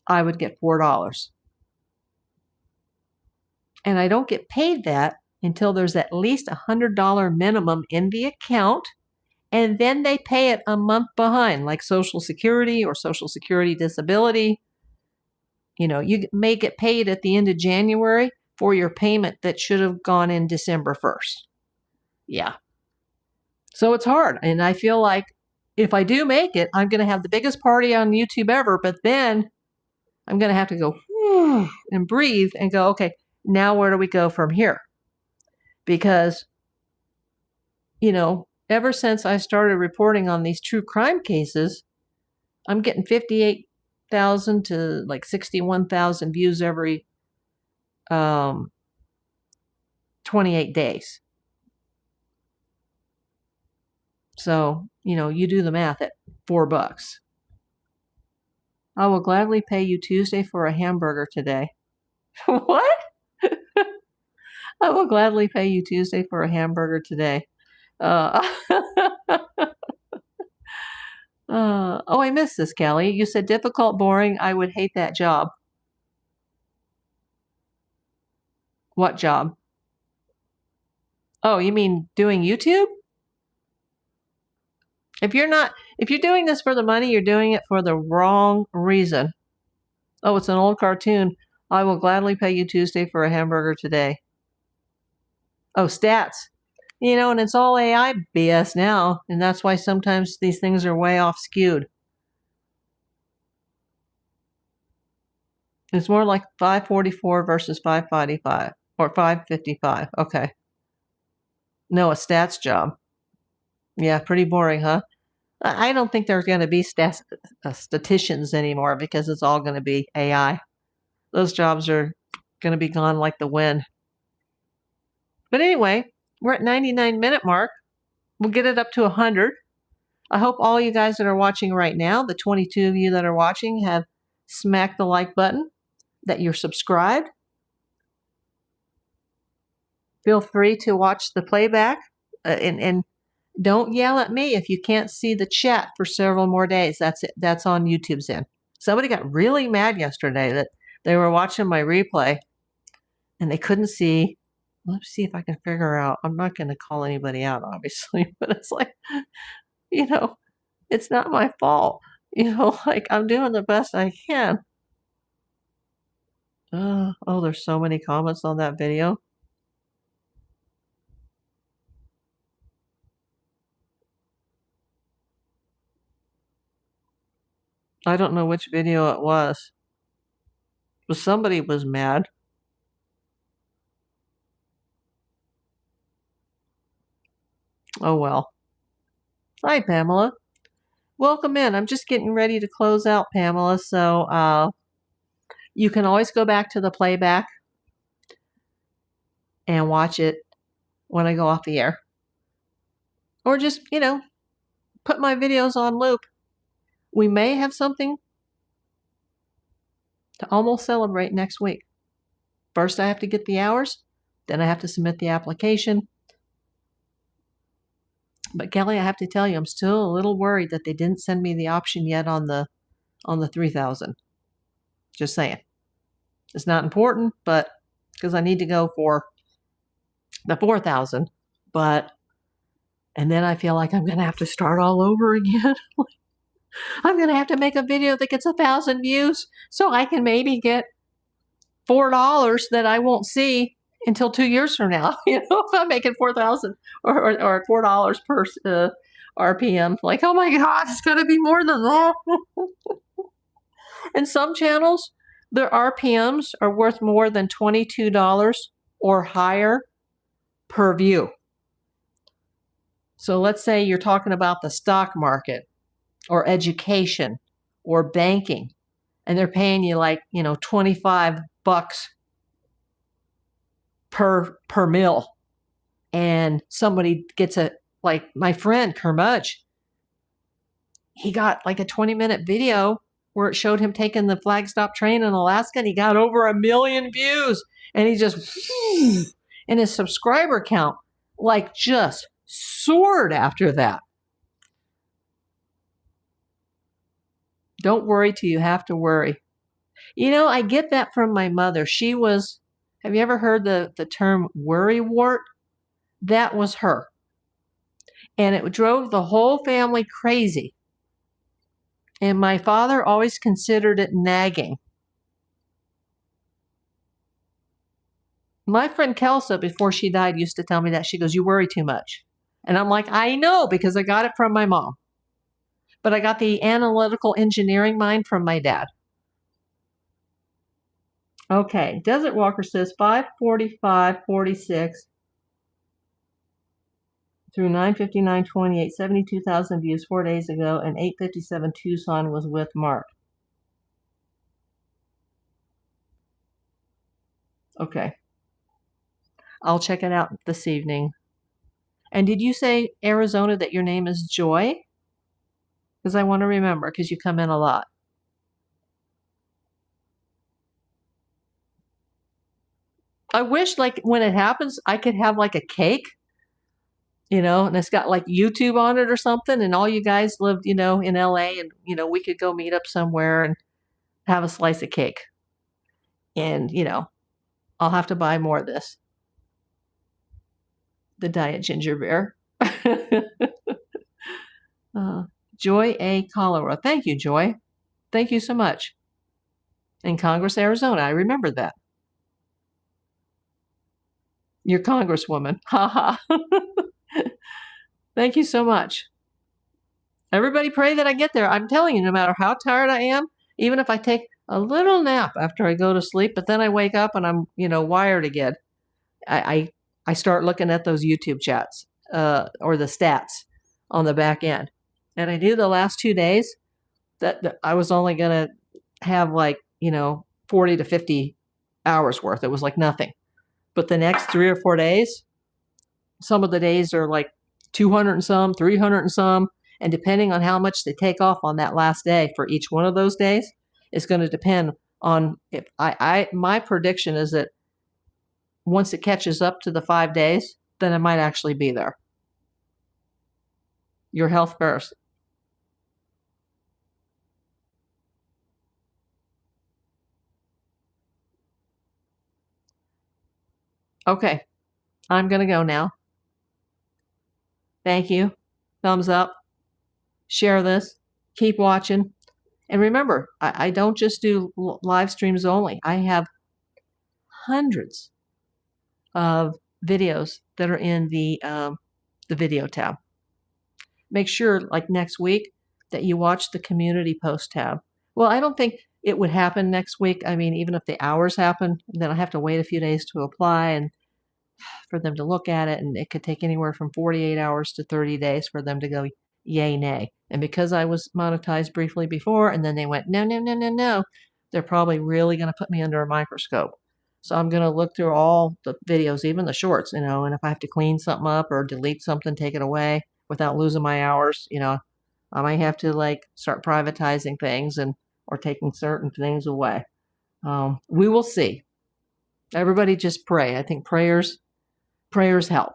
I would get $4. And I don't get paid that until there's at least a $100 minimum in the account, and then they pay it a month behind, like Social Security or Social Security disability. You may get paid at the end of January for your payment that should have gone in December 1st. Yeah. So it's hard. And I feel like if I do make it, I'm going to have the biggest party on YouTube ever, but then I'm going to have to go and breathe and go, okay, now where do we go from here? Because, ever since I started reporting on these true crime cases, I'm getting 58,000 to like 61,000 views every 28 days. So, you do the math at $4. I will gladly pay you Tuesday for a hamburger today. What? I will gladly pay you Tuesday for a hamburger today. Oh, I missed this, Kelly. You said difficult, boring. I would hate that job. What job? Oh, you mean doing YouTube? If you're doing this for the money, you're doing it for the wrong reason. Oh, it's an old cartoon. I will gladly pay you Tuesday for a hamburger today. Oh, stats. And it's all AI BS now, and that's why sometimes these things are way off skewed. It's more like 544 versus 555 or 555. Okay. No, a stats job. Yeah, pretty boring, huh? I don't think there's going to be statisticians anymore because it's all going to be AI. Those jobs are going to be gone like the wind. But anyway, we're at 99-minute mark. We'll get it up to 100. I hope all you guys that are watching right now, the 22 of you that are watching, have smacked the like button, that you're subscribed. Feel free to watch the playback, and don't yell at me if you can't see the chat for several more days. That's it. That's on YouTube's end. Somebody got really mad yesterday that they were watching my replay and they couldn't see. Let's see if I can figure out. I'm not going to call anybody out, obviously, but it's like, it's not my fault. Like I'm doing the best I can. Oh, there's so many comments on that video. I don't know which video it was, but somebody was mad. Oh, well. Hi, Pamela. Welcome in. I'm just getting ready to close out, Pamela. So you can always go back to the playback and watch it when I go off the air. Or just, put my videos on loop. We may have something to almost celebrate next week. First, I have to get the hours. Then I have to submit the application. But Kelly, I have to tell you, I'm still a little worried that they didn't send me the option yet on the 3,000. Just saying. It's not important, but because I need to go for the 4,000. And then I feel like I'm going to have to start all over again. I'm going to have to make a video that gets 1,000 views so I can maybe get $4 that I won't see until 2 years from now. If I'm making 4,000 or $4 per RPM, like, oh my God, it's got to be more than that. And some channels, their RPMs are worth more than $22 or higher per view. So let's say you're talking about the stock market or education or banking, and they're paying you like, $25 per mil. And somebody gets like my friend Kermudge, he got like a 20-minute video where it showed him taking the Flagstop train in Alaska, and he got over 1 million views. And he just, and his subscriber count like just soared after that. Don't worry till you have to worry. I get that from my mother. She was, have you ever heard the term worrywart? That was her. And it drove the whole family crazy. And my father always considered it nagging. My friend Kelsa, before she died, used to tell me that. She goes, you worry too much. And I'm like, I know, because I got it from my mom. But I got the analytical engineering mind from my dad. Okay, Desert Walker says 5:45:46 through 9:59:28, 72,000 views 4 days ago, and 8:57 Tucson was with Mark. Okay. I'll check it out this evening. And did you say, Arizona, that your name is Joy? Because I want to remember, because you come in a lot. I wish, like, when it happens, I could have like a cake, and it's got like YouTube on it or something, and all you guys lived, in LA, and, we could go meet up somewhere and have a slice of cake. And, I'll have to buy more of this. The Diet Ginger Beer. Joy A. Colorado. Thank you, Joy. Thank you so much. In Congress, Arizona. I remembered that. Your Congresswoman. Ha ha. Thank you so much. Everybody pray that I get there. I'm telling you, no matter how tired I am, even if I take a little nap after I go to sleep, but then I wake up and I'm, wired again, I start looking at those YouTube chats or the stats on the back end. And I knew the last 2 days that I was only going to have like, 40 to 50 hours worth. It was like nothing. But the next 3 or 4 days, some of the days are like 200 and some, 300 and some. And depending on how much they take off on that last day for each one of those days, it's going to depend on if my prediction is that once it catches up to the 5 days, then I might actually be there. Your health first. Okay, I'm going to go now. Thank you. Thumbs up. Share this. Keep watching. And remember, I don't just do live streams only. I have hundreds of videos that are in the video tab. Make sure, like next week, that you watch the community post tab. Well, I don't think it would happen next week. I mean, even if the hours happen, then I have to wait a few days to apply, and for them to look at it, and it could take anywhere from 48 hours to 30 days for them to go yay, nay. And because I was monetized briefly before, and then they went, no, no, no, no, no, they're probably really going to put me under a microscope. So I'm going to look through all the videos, even the shorts, and if I have to clean something up or delete something, take it away without losing my hours, I might have to start privatizing things or taking certain things away. We will see. Everybody just pray. I think prayers help.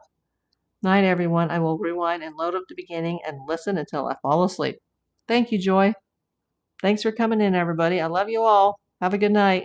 Night, everyone. I will rewind and load up the beginning and listen until I fall asleep. Thank you, Joy. Thanks for coming in, everybody. I love you all. Have a good night.